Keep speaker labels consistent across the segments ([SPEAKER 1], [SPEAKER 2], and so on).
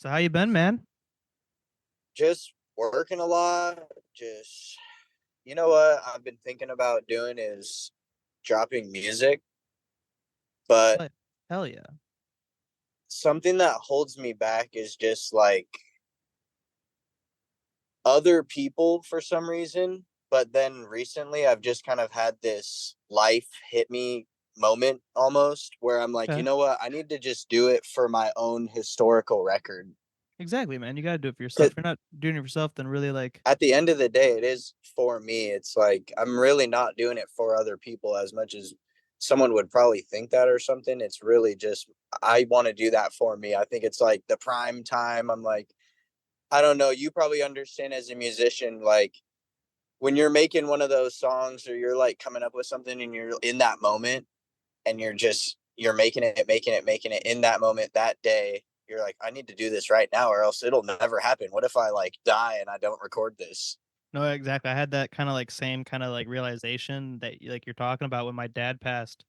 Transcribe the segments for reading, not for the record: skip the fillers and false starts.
[SPEAKER 1] So how you been, man?
[SPEAKER 2] Just working a lot. Just, you know what I've been thinking about doing is dropping music, but
[SPEAKER 1] Like, hell yeah.
[SPEAKER 2] something that holds me back is just like other people for some reason. But then recently I've just kind of had this life hit me moment almost where I'm like, you
[SPEAKER 1] Okay.
[SPEAKER 2] know what? I need to just do it for my own historical record.
[SPEAKER 1] Exactly, man. You gotta do it for yourself.
[SPEAKER 2] 'Cause
[SPEAKER 1] If you're not doing it for yourself, then really like
[SPEAKER 2] at the end of the day, it is for me. It's like I'm really not doing it for other people as much as someone would probably think that or something. It's really just I want to do that for me. I think it's like the prime time. I'm like, I don't know. You probably understand as a musician, like when you're making one of those songs or you're like coming up with something and you're in that moment and you're making it in that moment that day. You're like, I need to do this right now or else it'll never happen. What if I like die and I don't record this?
[SPEAKER 1] no, exactly. I had that kind of like same kind of like realization that like you're talking about when my dad passed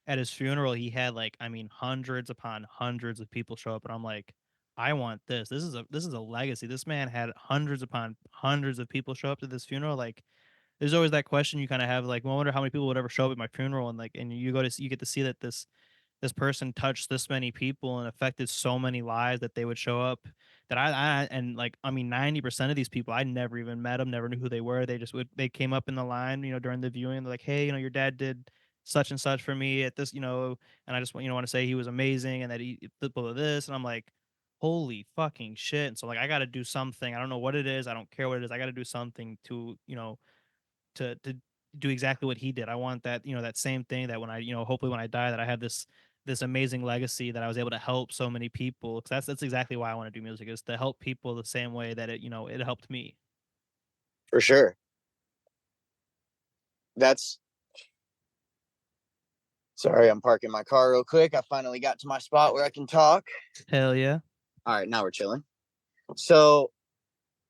[SPEAKER 1] at his funeral, he had like I mean hundreds upon hundreds of people show up and I'm like, I want this. This is a legacy. This man had hundreds upon hundreds of people show up to this funeral. Like there's always that question you kind of have like, well, I wonder how many people would ever show up at my funeral and like and you go to you get to see that this person touched this many people and affected so many lives that they would show up that I and like I mean 90% of these people I never even met them, never knew who they were. They just would they came up in the line, during the viewing, they're like, hey, your dad did such and such for me at this, and I just want to say he was amazing and that he did blah, blah, this, and I'm like, holy fucking shit. And so like I got to do something. I don't know what it is. I don't care what it is. I got to do something to to do exactly what he did. I want that, that same thing that when I, hopefully when I die, that I have this amazing legacy that I was able to help so many people. Cause that's exactly why I want to do music is to help people the same way that it helped me.
[SPEAKER 2] For sure. That's Sorry, I'm parking my car real quick. I finally got to my spot where I can talk.
[SPEAKER 1] Hell yeah.
[SPEAKER 2] All right, now we're chilling. So,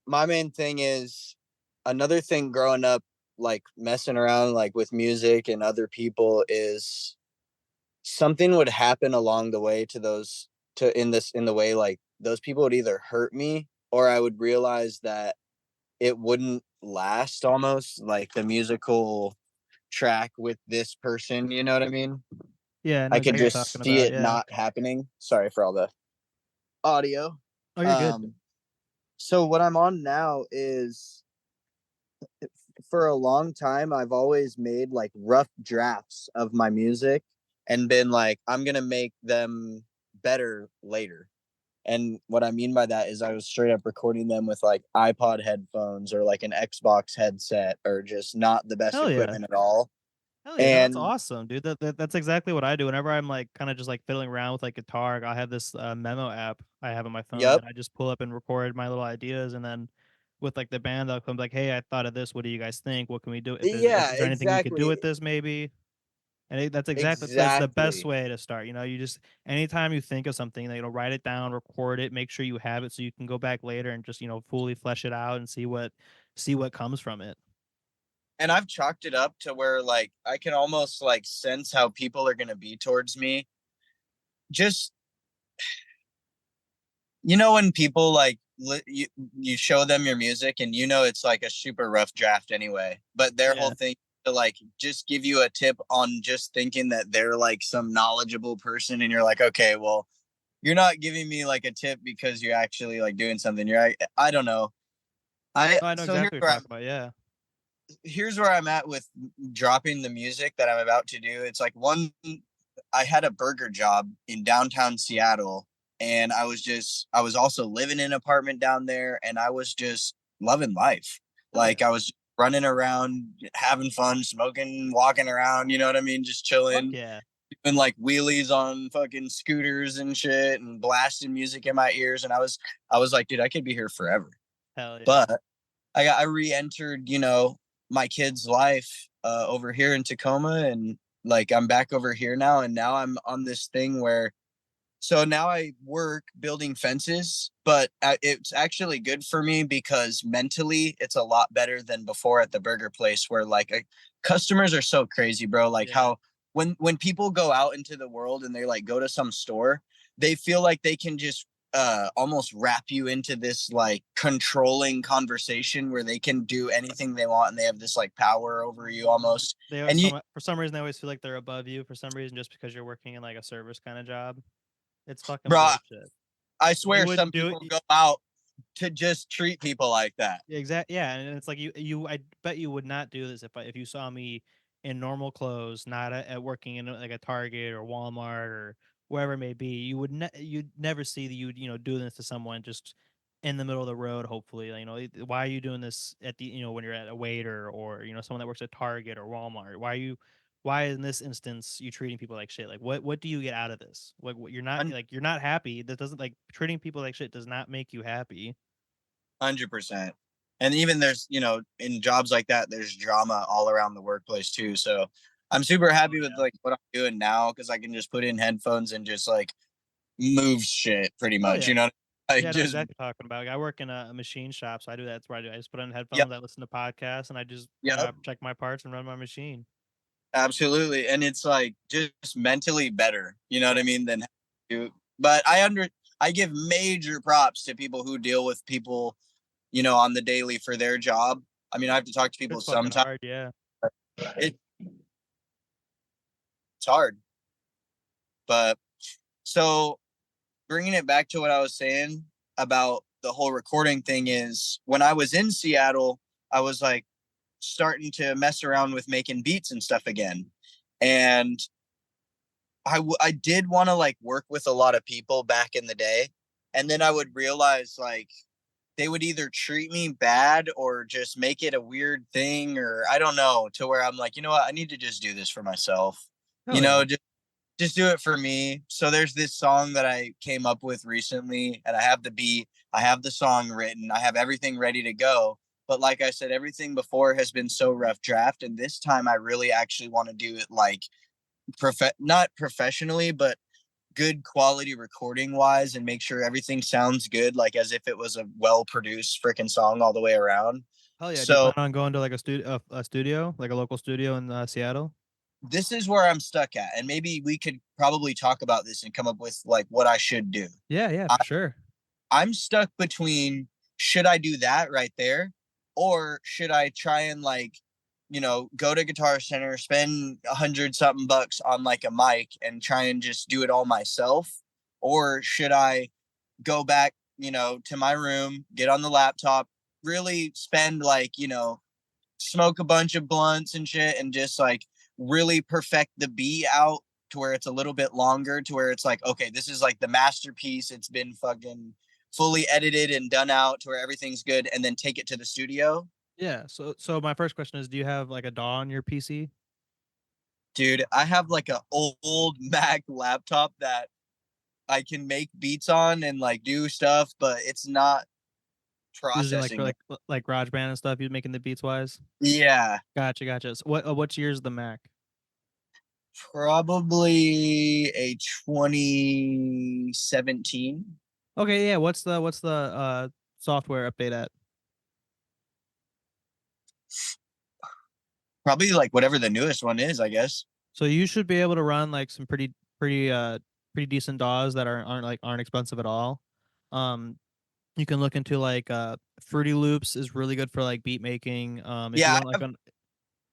[SPEAKER 2] my main thing is another thing growing up, like messing around like with music and other people is something would happen along the way to those to in the way like those people would either hurt me or I would realize that it wouldn't last almost like the musical track with this person, you know what I mean?
[SPEAKER 1] Yeah, I know
[SPEAKER 2] I could
[SPEAKER 1] exactly what you're
[SPEAKER 2] just
[SPEAKER 1] talking
[SPEAKER 2] see
[SPEAKER 1] about.
[SPEAKER 2] it
[SPEAKER 1] Yeah.
[SPEAKER 2] not happening. Sorry for all the audio.
[SPEAKER 1] Oh, you're good.
[SPEAKER 2] Um, so what I'm on now is for a long time I've always made like rough drafts of my music and been like, I'm gonna make them better later. And what I mean by that is I was straight up recording them with like iPod headphones or like an Xbox headset or just not the best
[SPEAKER 1] Hell yeah.
[SPEAKER 2] equipment at all.
[SPEAKER 1] Hell yeah. No, that's
[SPEAKER 2] And
[SPEAKER 1] awesome, dude. That's exactly what I do. Whenever I'm like kind of just like fiddling around with like guitar, I have this memo app I have on my phone
[SPEAKER 2] yep,
[SPEAKER 1] and I just pull up and record my little ideas. And then with like the band, I'll come like, hey, I thought of this. What do you guys think? What can we do? If there's,
[SPEAKER 2] yeah,
[SPEAKER 1] is there anything we could do
[SPEAKER 2] exactly,
[SPEAKER 1] with this maybe? And that's the best
[SPEAKER 2] exactly.
[SPEAKER 1] way to start. You just anytime you think of something, write it down, record it, make sure you have it so you can go back later and just fully flesh it out and see what comes from it.
[SPEAKER 2] And I've chalked it up to where like I can almost like sense how people are gonna be towards me. Just when people like you show them your music and it's like a super rough draft anyway, but their whole
[SPEAKER 1] Yeah.
[SPEAKER 2] thing to like just give you a tip on just thinking that they're like some knowledgeable person and you're like, okay, well, you're not giving me like a tip because you're actually like doing something. I don't know. I
[SPEAKER 1] No, I know
[SPEAKER 2] so
[SPEAKER 1] exactly what you're talking about. Yeah.
[SPEAKER 2] here's where I'm at with dropping the music that I'm about to do. It's like I had a burger job in downtown Seattle and I was also living in an apartment down there and I was just loving life.
[SPEAKER 1] Hell
[SPEAKER 2] Like
[SPEAKER 1] yeah.
[SPEAKER 2] I was running around, having fun, smoking, walking around, you know what I mean? Just
[SPEAKER 1] Fuck
[SPEAKER 2] chilling,
[SPEAKER 1] yeah.
[SPEAKER 2] doing like wheelies on fucking scooters and shit and blasting music in my ears. And I was like, dude, I could be here forever.
[SPEAKER 1] Hell yeah.
[SPEAKER 2] But I re-entered, my kid's life over here in Tacoma, and like I'm back over here now, and now I'm on this thing where so now I work building fences, but it's actually good for me because mentally it's a lot better than before at the burger place where like customers are so crazy, bro. Like
[SPEAKER 1] Yeah.
[SPEAKER 2] how when people go out into the world and they like go to some store, they feel like they can just almost wrap you into this like controlling conversation where they can do anything they want and they have this like power over you almost.
[SPEAKER 1] They always
[SPEAKER 2] And you,
[SPEAKER 1] for some reason they always feel like they're above you for some reason just because you're working in like a service kind of job. It's fucking
[SPEAKER 2] bro,
[SPEAKER 1] bullshit.
[SPEAKER 2] I
[SPEAKER 1] You
[SPEAKER 2] swear some
[SPEAKER 1] wouldn't do
[SPEAKER 2] people
[SPEAKER 1] it.
[SPEAKER 2] go out to just treat people like that.
[SPEAKER 1] Exact yeah, and it's like I bet you would not do this if you saw me in normal clothes, not at working in like a Target or Walmart or wherever it may be. You'd never see that you'd do this to someone just in the middle of the road. Hopefully, like, why are you doing this at the when you're at a waiter or someone that works at Target or Walmart? Why in this instance you treating people like shit? Like what do you get out of this? What you're not happy. That doesn't like treating people like shit does not make you happy.
[SPEAKER 2] 100%. And even there's, in jobs like that, there's drama all around the workplace too. So I'm super
[SPEAKER 1] Oh
[SPEAKER 2] happy with
[SPEAKER 1] yeah.
[SPEAKER 2] like what I'm doing now because I can just put in headphones and just like move shit pretty
[SPEAKER 1] Oh
[SPEAKER 2] much,
[SPEAKER 1] yeah.
[SPEAKER 2] like
[SPEAKER 1] Yeah, I know
[SPEAKER 2] just,
[SPEAKER 1] exactly what you're talking about. Like, I work in a machine shop, so I do that. That's what I do. I just put on
[SPEAKER 2] yep,
[SPEAKER 1] headphones, I listen to podcasts, and I just,
[SPEAKER 2] yep,
[SPEAKER 1] I check my parts and run my machine.
[SPEAKER 2] absolutely. And it's like just mentally better, you know what
[SPEAKER 1] Yeah.
[SPEAKER 2] I mean? Than do, but I give major props to people who deal with people, on the daily for their job. I mean, I have to talk to people
[SPEAKER 1] It's fucking
[SPEAKER 2] sometimes.
[SPEAKER 1] hard, yeah.
[SPEAKER 2] It's hard, but so bringing it back to what I was saying about the whole recording thing is when I was in Seattle, I was like starting to mess around with making beats and stuff again. And I did want to like work with a lot of people back in the day. And then I would realize like they would either treat me bad or just make it a weird thing or I don't know to where I'm like, you know what, I need to just do this for myself. You
[SPEAKER 1] Hell yeah.
[SPEAKER 2] know, just do it for me. So there's this song that I came up with recently, and I have the beat, I have the song written, I have everything ready to go. But like I said, everything before has been so rough draft, and this time I really actually want to do it like not professionally, but good quality recording wise, and make sure everything sounds good, like as if it was a well produced freaking song all the way around.
[SPEAKER 1] Hell yeah. Do you
[SPEAKER 2] So
[SPEAKER 1] plan on going to like a studio, like a local studio in Seattle?
[SPEAKER 2] this is where I'm stuck at, and maybe we could probably talk about this and come up with like what I should do.
[SPEAKER 1] Yeah, yeah, for sure.
[SPEAKER 2] I'm stuck between should I do that right there or should I try and like, go to Guitar Center, spend 100 something bucks on like a mic and try and just do it all myself? Or should I go back, to my room, get on the laptop, really spend like, smoke a bunch of blunts and shit and just like really perfect the beat out to where it's a little bit longer to where it's like okay this is like the masterpiece, it's been fucking fully edited and done out to where everything's good and then take it to the studio.
[SPEAKER 1] Yeah. So my first question is, do you have like a DAW on your PC?
[SPEAKER 2] Dude, I have like a old Mac laptop that I can make beats on and like do stuff but it's not
[SPEAKER 1] Using like
[SPEAKER 2] processing it.
[SPEAKER 1] like GarageBand and stuff, you making the beats wise?
[SPEAKER 2] Yeah,
[SPEAKER 1] Gotcha, gotcha. So what's year's the Mac?
[SPEAKER 2] probably a 2017.
[SPEAKER 1] Okay, yeah. What's the software update at?
[SPEAKER 2] Probably like whatever the newest one is, I guess.
[SPEAKER 1] So you should be able to run like some pretty decent DAWs that aren't expensive at all. Um you can look into like Fruity Loops is really good for like beat making. If you
[SPEAKER 2] Yeah,
[SPEAKER 1] want like an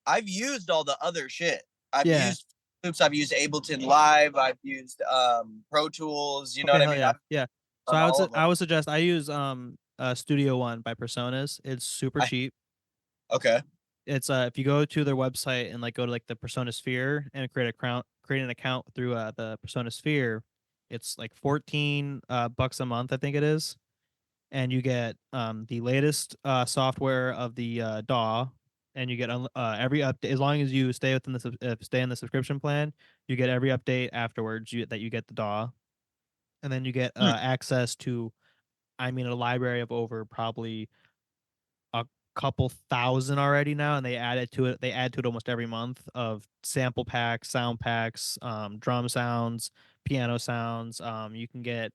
[SPEAKER 2] I've used all the other shit. I've
[SPEAKER 1] yeah.
[SPEAKER 2] used Loops, I've used Ableton Live, I've used Pro Tools, you know
[SPEAKER 1] Okay,
[SPEAKER 2] what I
[SPEAKER 1] hell
[SPEAKER 2] mean?
[SPEAKER 1] yeah.
[SPEAKER 2] I've
[SPEAKER 1] Yeah. So
[SPEAKER 2] done all of them.
[SPEAKER 1] I would suggest I use Studio One by Personas. It's super
[SPEAKER 2] I
[SPEAKER 1] cheap.
[SPEAKER 2] okay.
[SPEAKER 1] It's if you go to their website and like go to like the Persona Sphere and create an account through the Persona Sphere, it's like 14 bucks a month, I think it is. And you get the latest software of the DAW, and you get every update as long as you stay within stay in the subscription plan. You get every update afterwards that you get the DAW, and then you get
[SPEAKER 2] Hmm.
[SPEAKER 1] access to a library of over probably a couple thousand already now, and they added to it. They add to it almost every month of sample packs, sound packs, drum sounds, piano sounds. You can get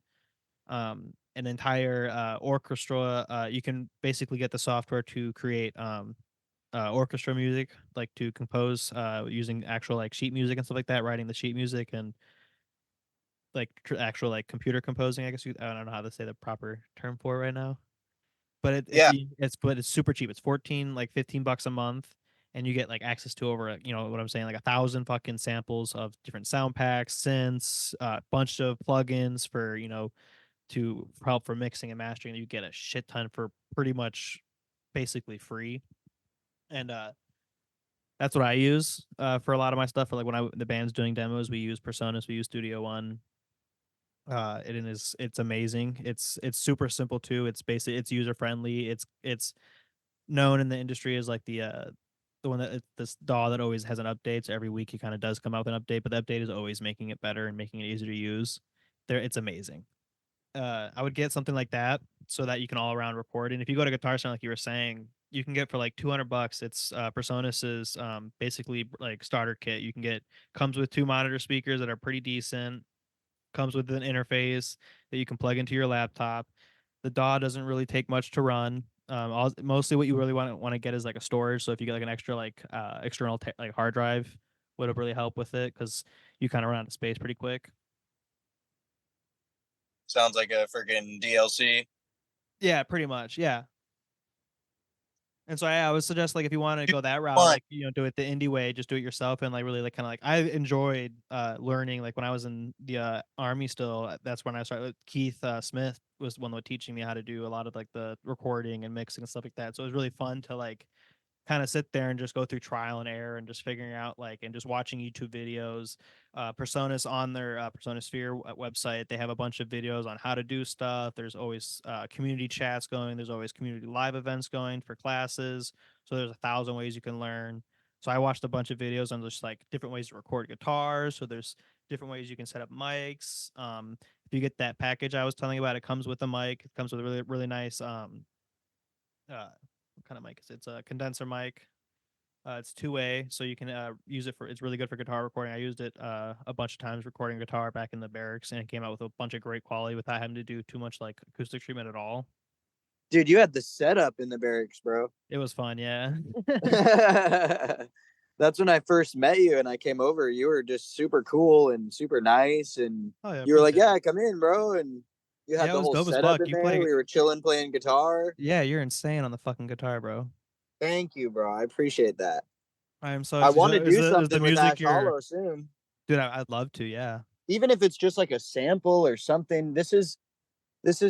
[SPEAKER 1] an entire orchestra. You can basically get the software to create orchestra music, like to compose using actual like sheet music and stuff like that, writing the sheet music, and like actual like computer composing. I guess I don't know how to say the proper term for it right now. But
[SPEAKER 2] Yeah,
[SPEAKER 1] it's super cheap. It's 14, like 15 bucks a month, and you get like access to over, you know what I'm saying, like 1,000 fucking samples of different sound packs, synths, a bunch of plugins for, to help for mixing and mastering. You get a shit ton for pretty much basically free. And that's what I use for a lot of my stuff. For like when the band's doing demos, we use Personas, we use Studio One. It's amazing. It's super simple too. It's user friendly. It's known in the industry as like the one that this DAW that always has an update. So every week he kind of does come out with an update, but the update is always making it better and making it easier to use. It's amazing. I would get something like that so that you can all around record. And if you go to Guitar Center, like you were saying, you can get for like 200 bucks. It's Personas's basically like starter kit. You can get comes with two monitor speakers that are pretty decent. Comes with an interface that you can plug into your laptop. The DAW doesn't really take much to run. Mostly what you really want to get is like a storage. So if you get like an extra like external like hard drive, would really help with it because you kind of run out of space pretty quick.
[SPEAKER 2] sounds like a freaking DLC.
[SPEAKER 1] Yeah, pretty much. Yeah. And so I would suggest like if you want to
[SPEAKER 2] Dude,
[SPEAKER 1] go that route,
[SPEAKER 2] fun.
[SPEAKER 1] like do it the indie way, just do it yourself and like really like kind of like I enjoyed learning like when I was in the army still. That's when I started. Keith Smith was the one that was teaching me how to do a lot of like the recording and mixing and stuff like that. So it was really fun to like kind of sit there and just go through trial and error and just figuring out like and just watching YouTube videos. Personas on their Persona Sphere website, they have a bunch of videos on how to do stuff. There's always community chats going. There's always community live events going for classes. So there's 1,000 ways you can learn. So I watched a bunch of videos on just like different ways to record guitars. So there's different ways you can set up mics. If you get that package I was telling you about, it comes with a mic. It comes with a really really nice what kind of mic is it? It's a condenser mic. It's two-way, so you can use it for. It's really good for guitar recording. I used it a bunch of times recording guitar back in the barracks, and it came out with a bunch of great quality without having to do too much like acoustic treatment at all.
[SPEAKER 2] Dude, you had the setup in the barracks, bro.
[SPEAKER 1] It was fun, yeah.
[SPEAKER 2] That's when I first met you and I came over. You were just super cool and super nice. And
[SPEAKER 1] Oh yeah,
[SPEAKER 2] you were like,
[SPEAKER 1] appreciate
[SPEAKER 2] yeah,
[SPEAKER 1] it.
[SPEAKER 2] come in, bro. And you had
[SPEAKER 1] Yeah, it
[SPEAKER 2] the
[SPEAKER 1] was
[SPEAKER 2] whole
[SPEAKER 1] dope as
[SPEAKER 2] setup
[SPEAKER 1] fuck.
[SPEAKER 2] in
[SPEAKER 1] You
[SPEAKER 2] there.
[SPEAKER 1] play,
[SPEAKER 2] We were chilling playing guitar.
[SPEAKER 1] yeah, you're insane on the fucking guitar, bro.
[SPEAKER 2] Thank you, bro. I appreciate that.
[SPEAKER 1] I am so.
[SPEAKER 2] I want
[SPEAKER 1] So
[SPEAKER 2] to do
[SPEAKER 1] is the
[SPEAKER 2] something with
[SPEAKER 1] music
[SPEAKER 2] Ash
[SPEAKER 1] your
[SPEAKER 2] Hollow soon.
[SPEAKER 1] dude? I'd love to. Yeah.
[SPEAKER 2] Even if it's just like a sample or something. This is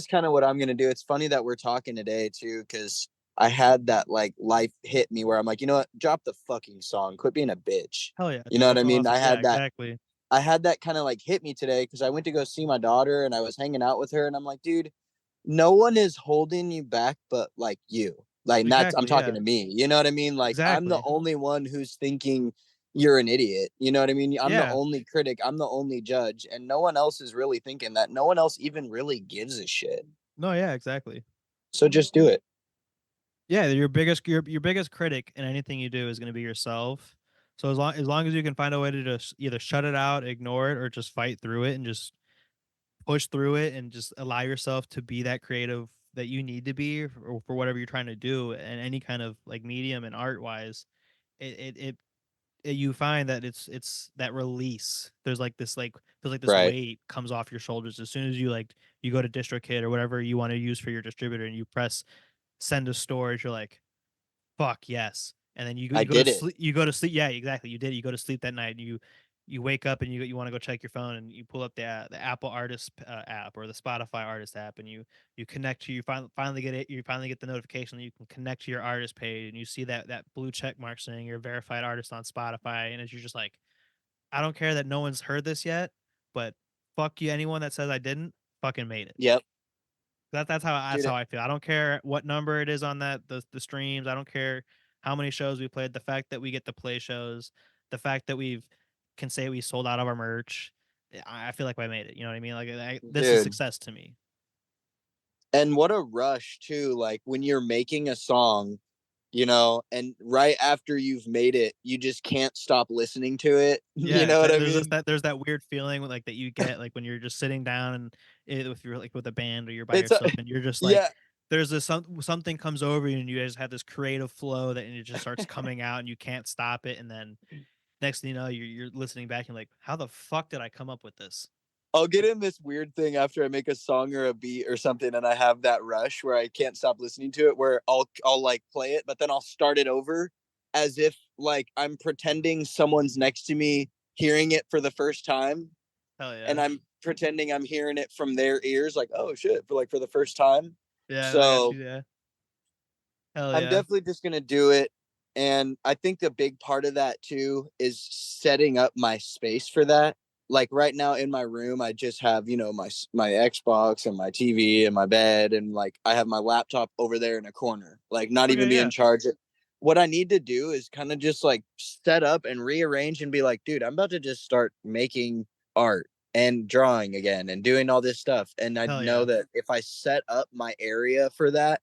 [SPEAKER 2] kind of what I'm gonna do. It's funny that we're talking today too, because I had that like life hit me where I'm like, you know what, drop the fucking song, quit being a bitch.
[SPEAKER 1] Hell yeah,
[SPEAKER 2] You
[SPEAKER 1] dude.
[SPEAKER 2] know what
[SPEAKER 1] That's
[SPEAKER 2] I mean?
[SPEAKER 1] awesome.
[SPEAKER 2] I
[SPEAKER 1] Yeah,
[SPEAKER 2] had that
[SPEAKER 1] exactly.
[SPEAKER 2] I had that kind of like hit me today because I went to go see my daughter and I was hanging out with her and I'm like, dude, no one is holding you back but like you. Like that's I'm
[SPEAKER 1] Exactly.
[SPEAKER 2] talking
[SPEAKER 1] Yeah.
[SPEAKER 2] to me. You know what I mean? Like I'm the
[SPEAKER 1] Exactly.
[SPEAKER 2] only one who's thinking you're an idiot. You know what I mean? I'm the
[SPEAKER 1] Yeah.
[SPEAKER 2] only critic, I'm the only judge, and no one else is really thinking that. No one else even really gives a shit.
[SPEAKER 1] No. Yeah. Exactly.
[SPEAKER 2] So just do it.
[SPEAKER 1] Yeah, your biggest critic in anything you do is going to be yourself. So as long as you can find a way to just either shut it out, ignore it, or just fight through it and just push through it and just allow yourself to be that creative that you need to be for whatever you're trying to do and any kind of like medium and art wise, you find that it's that release. There's like this
[SPEAKER 2] Right.
[SPEAKER 1] weight comes off your shoulders as soon as you like you go to DistroKid or whatever you want to use for your distributor and you press send to storage. You're like, fuck yes. And then
[SPEAKER 2] I
[SPEAKER 1] you go to
[SPEAKER 2] did it.
[SPEAKER 1] sleep. You go to sleep. Yeah, exactly. You did. You go to sleep that night. And you wake up and you want to go check your phone and you pull up the Apple Artist app or the Spotify Artist app and you connect to you finally get it. You finally get the notification that you can connect to your artist page and you see that blue check mark saying you're a verified artist on Spotify and it's you're just like I don't care that no one's heard this yet, but fuck you anyone that says I didn't fucking made it.
[SPEAKER 2] Yep.
[SPEAKER 1] That's
[SPEAKER 2] Dude,
[SPEAKER 1] how I feel. I don't care what number it is on the streams. I don't care how many shows we played. The fact that we get to play shows, the fact that we've can say we sold out of our merch. I feel like I made it. You know what I mean? Like this is
[SPEAKER 2] dude.
[SPEAKER 1] success to me.
[SPEAKER 2] And what a rush too, like when you're making a song, and right after you've made it, you just can't stop listening to it. You
[SPEAKER 1] Yeah,
[SPEAKER 2] know what
[SPEAKER 1] exactly.
[SPEAKER 2] I mean?
[SPEAKER 1] There's that weird feeling like that you get like when you're just sitting down and with your like with a band or you're by
[SPEAKER 2] It's a
[SPEAKER 1] yourself and you're just like
[SPEAKER 2] yeah,
[SPEAKER 1] there's this something comes over you and you guys have this creative flow that and it just starts coming out and you can't stop it and then next thing you know, you're listening back and like, how the fuck did I come up with this?
[SPEAKER 2] I'll get in this weird thing after I make a song or a beat or something, and I have that rush where I can't stop listening to it. Where I'll like play it, but then I'll start it over as if like I'm pretending someone's next to me hearing it for the first time,
[SPEAKER 1] Hell
[SPEAKER 2] and
[SPEAKER 1] yeah.
[SPEAKER 2] I'm pretending I'm hearing it from their ears, like oh shit, for the first time.
[SPEAKER 1] Yeah, I got
[SPEAKER 2] So
[SPEAKER 1] you, yeah. Hell
[SPEAKER 2] I'm
[SPEAKER 1] yeah.
[SPEAKER 2] definitely just gonna do it. And I think the big part of that too is setting up my space for that. Like right now in my room, I just have my Xbox and my TV and my bed, and like I have my laptop over there in a corner, like not even
[SPEAKER 1] Okay,
[SPEAKER 2] being
[SPEAKER 1] yeah.
[SPEAKER 2] charged. What I need to do is kind of just like set up and rearrange and be like, dude, I'm about to just start making art and drawing again and doing all this stuff. And I
[SPEAKER 1] Hell
[SPEAKER 2] know
[SPEAKER 1] yeah.
[SPEAKER 2] that if I set up my area for that,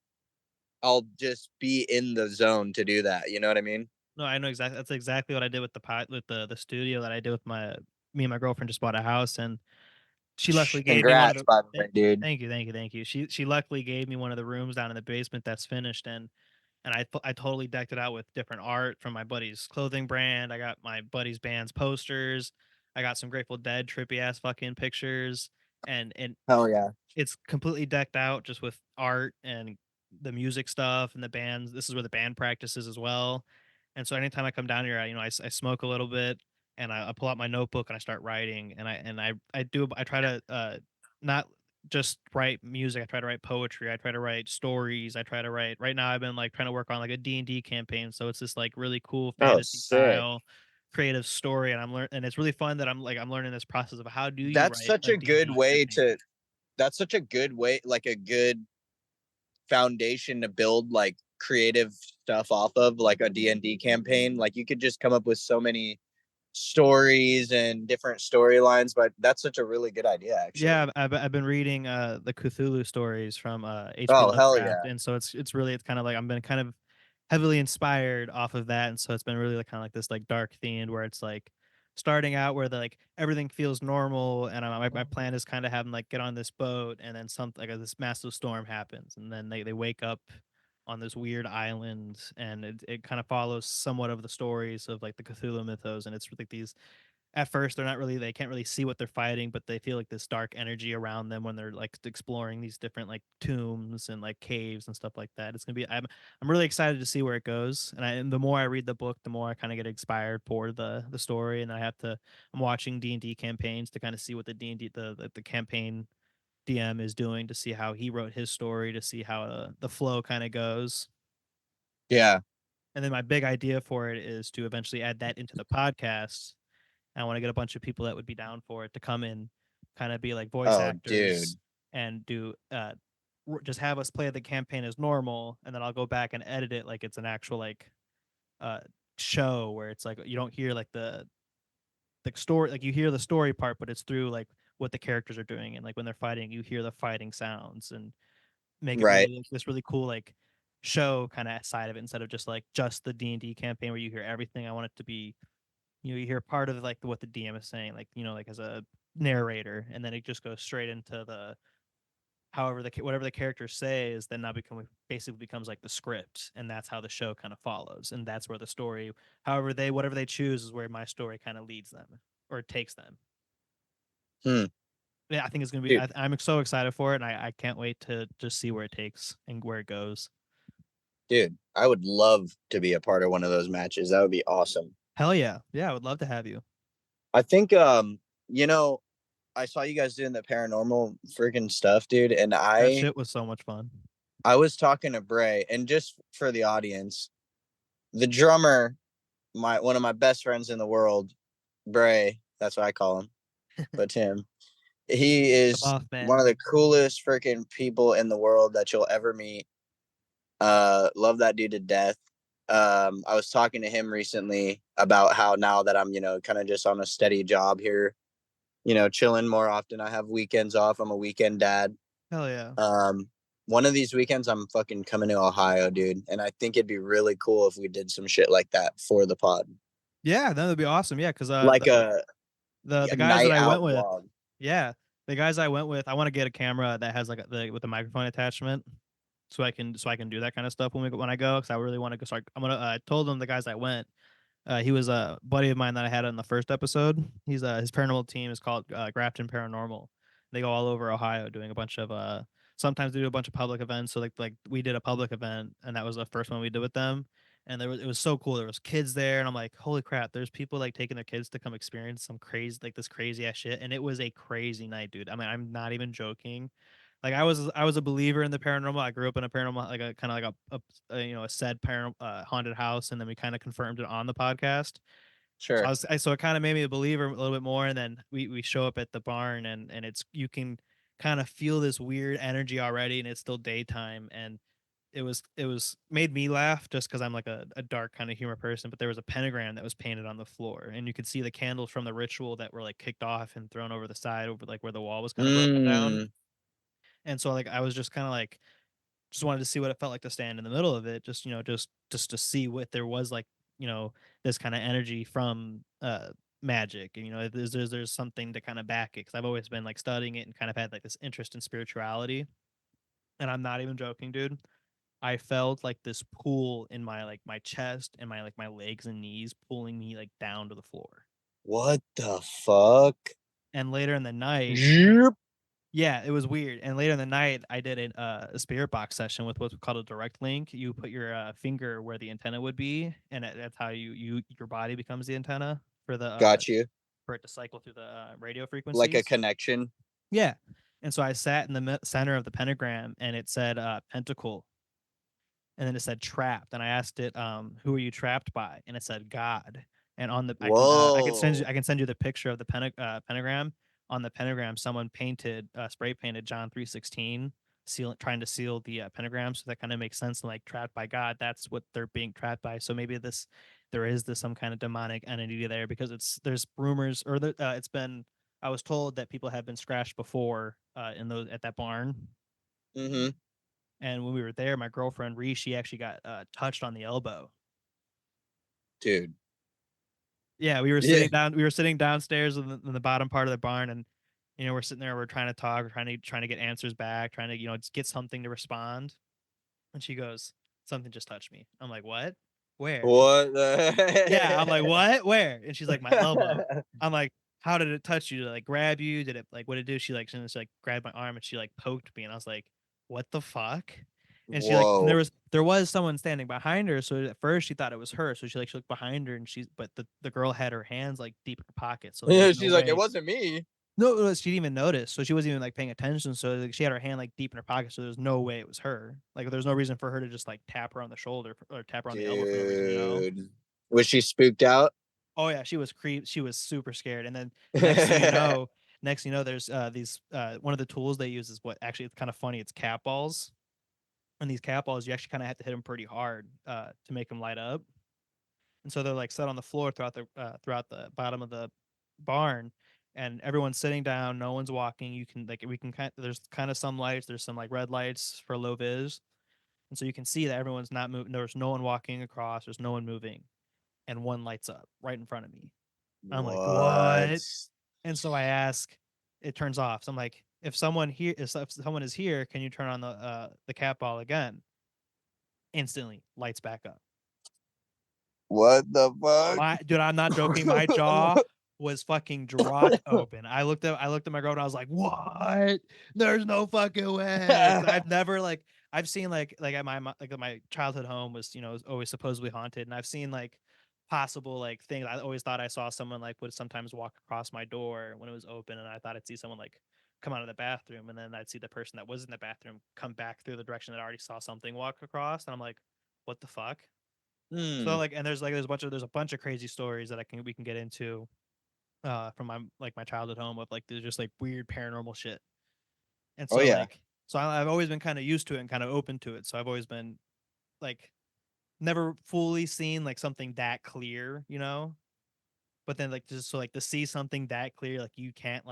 [SPEAKER 2] I'll just be in the zone to do that. You know what I mean?
[SPEAKER 1] No, I know exactly that's exactly what I did with the studio that I did with my me and my girlfriend just bought a house, and she luckily gave me one of
[SPEAKER 2] Congrats,
[SPEAKER 1] the
[SPEAKER 2] by the
[SPEAKER 1] tha
[SPEAKER 2] way, dude.
[SPEAKER 1] thank you, thank you, thank you. She luckily gave me one of the rooms down in the basement that's finished, and I totally decked it out with different art from my buddy's clothing brand. I got my buddy's band's posters. I got some Grateful Dead trippy ass fucking pictures, and
[SPEAKER 2] Hell yeah.
[SPEAKER 1] it's completely decked out just with art and the music stuff and the bands. This is where the band practices as well. And so anytime I come down here, I smoke a little bit and I pull out my notebook and I start writing I try to not just write music. I try to write poetry. I try to write stories. I try to write right now I've been like trying to work on like a D&D campaign. So it's this like really cool
[SPEAKER 2] Oh,
[SPEAKER 1] fantasy
[SPEAKER 2] sick.
[SPEAKER 1] style creative story and and it's really fun that I'm learning this process of how do you
[SPEAKER 2] That's
[SPEAKER 1] write
[SPEAKER 2] such
[SPEAKER 1] a
[SPEAKER 2] a good
[SPEAKER 1] D&D
[SPEAKER 2] way
[SPEAKER 1] campaign.
[SPEAKER 2] to that's such a good way, like a good foundation to build like creative stuff off of, like a D&D campaign. Like you could just come up with so many stories and different storylines, but that's such a really good idea
[SPEAKER 1] Yeah,
[SPEAKER 2] actually.
[SPEAKER 1] I've been reading, the Cthulhu stories from, H.P.
[SPEAKER 2] Oh, hell
[SPEAKER 1] Lovecraft,
[SPEAKER 2] yeah.
[SPEAKER 1] and so it's really it's kinda like I've been kind of heavily inspired off of that, and so it's been really like kinda like this, like, dark themed where it's, like, starting out where everything feels normal, and, my plan is kinda have 'em, like, get on this boat, and then this massive storm happens, and then they wake up on this weird island, and it kinda follows somewhat of the stories of, like, the Cthulhu mythos, and it's like these at first they're not really they can't really see what they're fighting, but they feel like this dark energy around them when they're like exploring these different like tombs and like caves and stuff like that. It's gonna be I'm really excited to see where it goes. And the more I read the book, the more I kind of get inspired for the story. And I'm watching D&D campaigns to kind of see what the D&D the campaign DM is doing to see how he wrote his story to see how the flow kind of goes.
[SPEAKER 2] Yeah.
[SPEAKER 1] And then my big idea for it is to eventually add that into the podcast. I want to get a bunch of people that would be down for it to come in, kind of be like voice
[SPEAKER 2] Oh,
[SPEAKER 1] actors
[SPEAKER 2] dude.
[SPEAKER 1] and do just have us play the campaign as normal, and then I'll go back and edit it like it's an actual like uh show where it's like you don't hear like the story like you hear the story part, but it's through like what the characters are doing and like when they're fighting, you hear the fighting sounds and make it
[SPEAKER 2] Right.
[SPEAKER 1] really like, this really cool like show kind of side of it instead of just the D&D campaign where you hear everything. I want it to be you hear part of like what the DM is saying, like like as a narrator, and then it just goes straight into the however whatever the character says, then now become basically becomes like the script, and that's how the show kind of follows, and that's where the story, however they whatever they choose, is where my story kind of leads them or takes them.
[SPEAKER 2] Hmm.
[SPEAKER 1] Yeah, I think it's gonna be.
[SPEAKER 2] Dude,
[SPEAKER 1] I'm so excited for it, and I can't wait to just see where it takes and where it goes.
[SPEAKER 2] I would love to be a part of one of those matches. That would be awesome.
[SPEAKER 1] Hell yeah, yeah, I would love to have you.
[SPEAKER 2] I think you know, I saw you guys doing the paranormal freaking stuff, dude, and
[SPEAKER 1] That
[SPEAKER 2] I
[SPEAKER 1] shit was so much fun.
[SPEAKER 2] I was talking to Bray, and just for the audience, the drummer, my one of my best friends in the world, Bray, that's what I call him, but Tim, he
[SPEAKER 1] The
[SPEAKER 2] is
[SPEAKER 1] boss
[SPEAKER 2] one
[SPEAKER 1] man.
[SPEAKER 2] of the coolest freaking people in the world that you'll ever meet. Love that dude to death. I was talking to him recently about how now that I'm, kind of just on a steady job here, chilling more often. I have weekends off. I'm a weekend dad.
[SPEAKER 1] Hell yeah.
[SPEAKER 2] Um, one of these weekends, I'm fucking coming to Ohio, dude, and I think it'd be really cool if we did some shit like that for the pod,
[SPEAKER 1] Yeah, that would be awesome. Yeah, because
[SPEAKER 2] like a
[SPEAKER 1] the guys that
[SPEAKER 2] night
[SPEAKER 1] I
[SPEAKER 2] out
[SPEAKER 1] went with,
[SPEAKER 2] vlog.
[SPEAKER 1] yeah, the guys I went with, I wanna get a camera that has, like, the with the microphone attachment, so I can do that kinda stuff when I go, because I really wanna go start I'm gonna I told them the guys I went, He was a buddy of mine that I had on the first episode. He's his paranormal team is called Grafton Paranormal. They go all over Ohio doing a bunch of sometimes they do a bunch of public events. So like we did a public event and that was the first one we did with them. And it was so cool. There was kids there, and I'm like, holy crap! There's people like taking their kids to come experience some crazy like this crazy ass shit. And it was a crazy night, dude. I mean, I'm not even joking. Like I was a believer in the paranormal. I grew up in a paranormal, like a kind of like a said paranormal haunted house, and then we kind of confirmed it on the podcast. So
[SPEAKER 2] Sure.
[SPEAKER 1] so it kind of made me a believer a little bit more. And then we show up at the barn, and it's you can kind of feel this weird energy already, and it's still daytime, and it was made me laugh just because I'm like a dark kind of humor person. But there was a pentagram that was painted on the floor, and you could see the candles from the ritual that were like kicked off and thrown over the side, over like where the wall was kind of broken down.
[SPEAKER 2] Mm.
[SPEAKER 1] And so like I was just kind of like just wanted to see what it felt like to stand in the middle of it, just just to see what there was like, this kind of energy from magic. And there's something to kind of back it, because I've always been like studying it and kind of had like this interest in spirituality. And I'm not even joking, dude. I felt like this pull in my like my chest and my like my legs and knees pulling me like down to the floor.
[SPEAKER 2] What the fuck?
[SPEAKER 1] And later in the night,
[SPEAKER 2] Yep.
[SPEAKER 1] yeah, it was weird. And later in the night, I did a spirit box session with what's called a direct link. You put your finger where the antenna would be, and that's how your body becomes the antenna
[SPEAKER 2] Got you.
[SPEAKER 1] for it to cycle through the radio
[SPEAKER 2] Like a
[SPEAKER 1] frequencies.
[SPEAKER 2] connection.
[SPEAKER 1] Yeah, and so I sat in the center of the pentagram, and it said pentacle, and then it said trapped, and I asked it, "Who are you trapped by?" And it said God. And on the
[SPEAKER 2] Whoa.
[SPEAKER 1] I can send you the picture of the pentagram. On the pentagram, someone painted spray painted John 3:16, trying to seal the pentagram. So that kind of makes sense. Like trapped by God, that's what they're being trapped by. So maybe there is this some kind of demonic entity there, because there's rumors, or it's been. I was told that people have been scratched before in those at that barn.
[SPEAKER 2] Mhm.
[SPEAKER 1] And when we were there, my girlfriend Reese, she actually got touched on the elbow.
[SPEAKER 2] Dude.
[SPEAKER 1] Yeah,
[SPEAKER 2] Yeah.
[SPEAKER 1] we were sitting downstairs in the bottom part of the barn, and we're sitting there, we're trying to talk, we're trying to get answers back, trying to just get something to respond. And she goes, "Something just touched me." I'm like, "What? Where?"
[SPEAKER 2] What
[SPEAKER 1] Yeah, I'm like,
[SPEAKER 2] the
[SPEAKER 1] "What? Where?" And she's like, "My elbow." I'm like, "How did it touch you? Did it, like, grab you? Did it like, what did it do?" She grabbed my arm, and she, like, poked me, and I was like, "What the fuck?" And and
[SPEAKER 2] Whoa.
[SPEAKER 1] there was someone standing behind her, so at first she thought it was her, so she looked behind her, and but the girl had her hands, like, deep in her pocket, so there was no
[SPEAKER 2] She's like, "It
[SPEAKER 1] way.
[SPEAKER 2] wasn't me."
[SPEAKER 1] No, no, she didn't even notice, so she wasn't even, like, paying attention, so, like, she had her hand, like, deep in her pocket, so there's no way it was her. Like, there's no reason for her to just, like, tap her on the shoulder or tap her on the elbow for no reason?
[SPEAKER 2] Dude. Was she spooked out?
[SPEAKER 1] Oh, yeah, she was super scared. And then next thing you know there's, these, one of the tools they use is what actually it's kinda funny, it's cat balls. And these cat balls, you actually kinda have to hit them pretty hard, to make them light up. And so they're, like, set on the floor throughout the bottom of the barn, and everyone's sitting down, no one's walking. You can, like, we can there's kinda some lights, there's some, like, red lights for low vis, and so you can see that everyone's not moving. There's no one walking across, there's no one moving, and one lights up right in front of me. I'm like,
[SPEAKER 2] What?
[SPEAKER 1] "What?" And so I ask, it turns off. So I'm like, if someone is here, can you turn on the cat ball again?" Instantly, lights back up.
[SPEAKER 2] What the fuck?
[SPEAKER 1] My dude, I'm not joking. My jaw was fucking dropped open. I looked at my girl, and I was like, "What? There's no fucking way!" Because I've never like I've seen like at like my childhood home was, was always supposedly haunted, and I've seen like possible like things. I always thought I saw someone like would sometimes walk across my door when it was open, and I thought I'd see someone like come out of the bathroom, and then I'd see the person that was in the bathroom come back through the direction that I already saw something walk across, and I'm like, "What the fuck?" So
[SPEAKER 2] Hmm.
[SPEAKER 1] like, and there's a bunch of crazy stories that we can get into from my childhood home, of like there's just like weird paranormal shit. And
[SPEAKER 2] Oh,
[SPEAKER 1] so
[SPEAKER 2] yeah.
[SPEAKER 1] like I've always been kind of used to it and kind of open to it. So I've always been like never fully seen like something that clear, But then like just so like to see something that clear, like you can't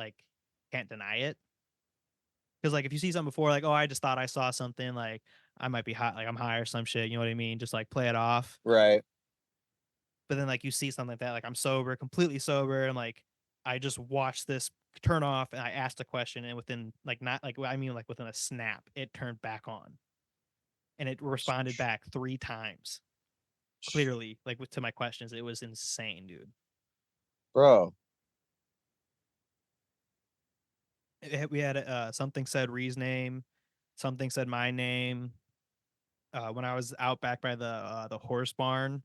[SPEAKER 1] deny it. Because like if you see something before, like, oh, I just thought I saw something, like I might be hot, like I'm high or some shit, you know what I mean? Just like play it off.
[SPEAKER 2] Right.
[SPEAKER 1] But then like you see something like that, like I'm sober, completely sober, and like I just watched this turn off, and I asked a question, and within like not like I mean like within a snap, it turned back on, and it responded back 3 times. clearly, like with to my questions, it was insane, dude.
[SPEAKER 2] Bro.
[SPEAKER 1] We had something said Ree's name, something said my name. When I was out back by the horse barn,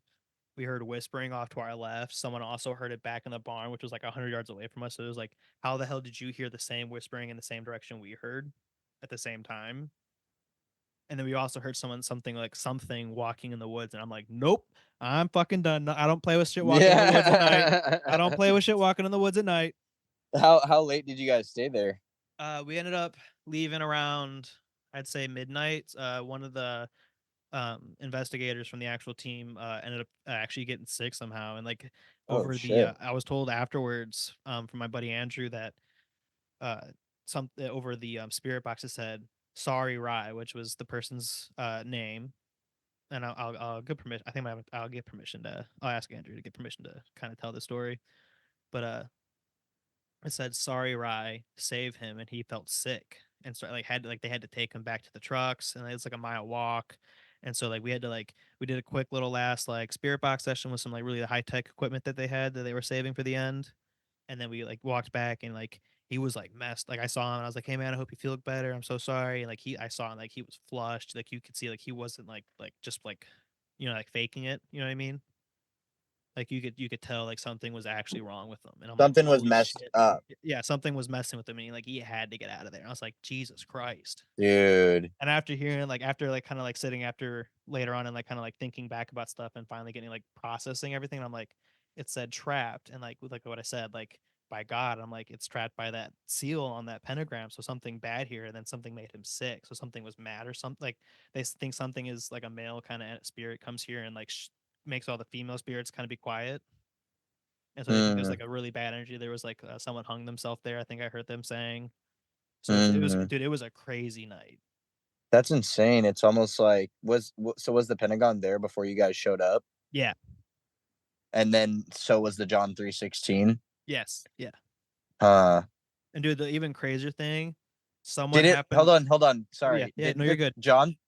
[SPEAKER 1] we heard whispering off to our left. Someone also heard it back in the barn, which was like 100 yards away from us. So it was like, how the hell did you hear the same whispering in the same direction we heard at the same time? And then we also heard something like something walking in the woods, and I'm like, nope, I'm fucking done. No, I don't play with shit walking in the woods at night. I don't
[SPEAKER 2] Yeah.
[SPEAKER 1] play with shit walking in the woods at night.
[SPEAKER 2] How late did you guys stay there?
[SPEAKER 1] We ended up leaving around, I'd say midnight. One of the investigators from the actual team ended up actually getting sick somehow, and like
[SPEAKER 2] Oh
[SPEAKER 1] over the
[SPEAKER 2] shit.
[SPEAKER 1] I was told afterwards from my buddy Andrew that uh some over the spirit boxes said sorry Rye, which was the person's name. And I'll give permission. I think I'll get permission to. I'll ask Andrew to get permission to kind of tell the story. But it said sorry Rye, save him, and he felt sick, and so like they had to take him back to the trucks, and it's like a mile walk, and so like we had to like we did a quick little last like spirit box session with some like really high tech equipment that they had that they were saving for the end, and then we like walked back and like he was like messed. Like I saw him and I was like, hey man, I hope you feel better. I'm so sorry. And like I saw him like he was flushed. Like you could see like he wasn't like just like like faking it. You know what I mean? Like you could tell like something was actually wrong with him. And I'm like,
[SPEAKER 2] Something was
[SPEAKER 1] holy
[SPEAKER 2] messed
[SPEAKER 1] shit.
[SPEAKER 2] up,
[SPEAKER 1] Yeah, something was messing with him and like he had to get out of there. And I was like, Jesus Christ.
[SPEAKER 2] dude.
[SPEAKER 1] And after hearing like after like kind of like sitting after later on and like kind of like thinking back about stuff and finally getting like processing everything, I'm like, it said trapped, and like with like what I said, like by God, I'm like, it's trapped by that seal on that pentagram. So something bad here, and then something made him sick. So something was mad or something. Like think something is like a male kind of spirit comes here and like makes all the female spirits kind of be quiet. And so they think there's
[SPEAKER 2] Mm,
[SPEAKER 1] like a really bad energy. There was like someone hung themselves there. I think I heard them saying. So it was
[SPEAKER 2] mm.
[SPEAKER 1] dude, it was a crazy night.
[SPEAKER 2] That's insane. It's almost like was the Pentagon there before you guys showed up?
[SPEAKER 1] Yeah.
[SPEAKER 2] And then so was the John 316?
[SPEAKER 1] Yes. Yeah.
[SPEAKER 2] Huh.
[SPEAKER 1] And dude, the even crazier thing, someone
[SPEAKER 2] Did it
[SPEAKER 1] happened.
[SPEAKER 2] hold on,
[SPEAKER 1] Oh yeah,
[SPEAKER 2] sorry.
[SPEAKER 1] yeah. No, you're good.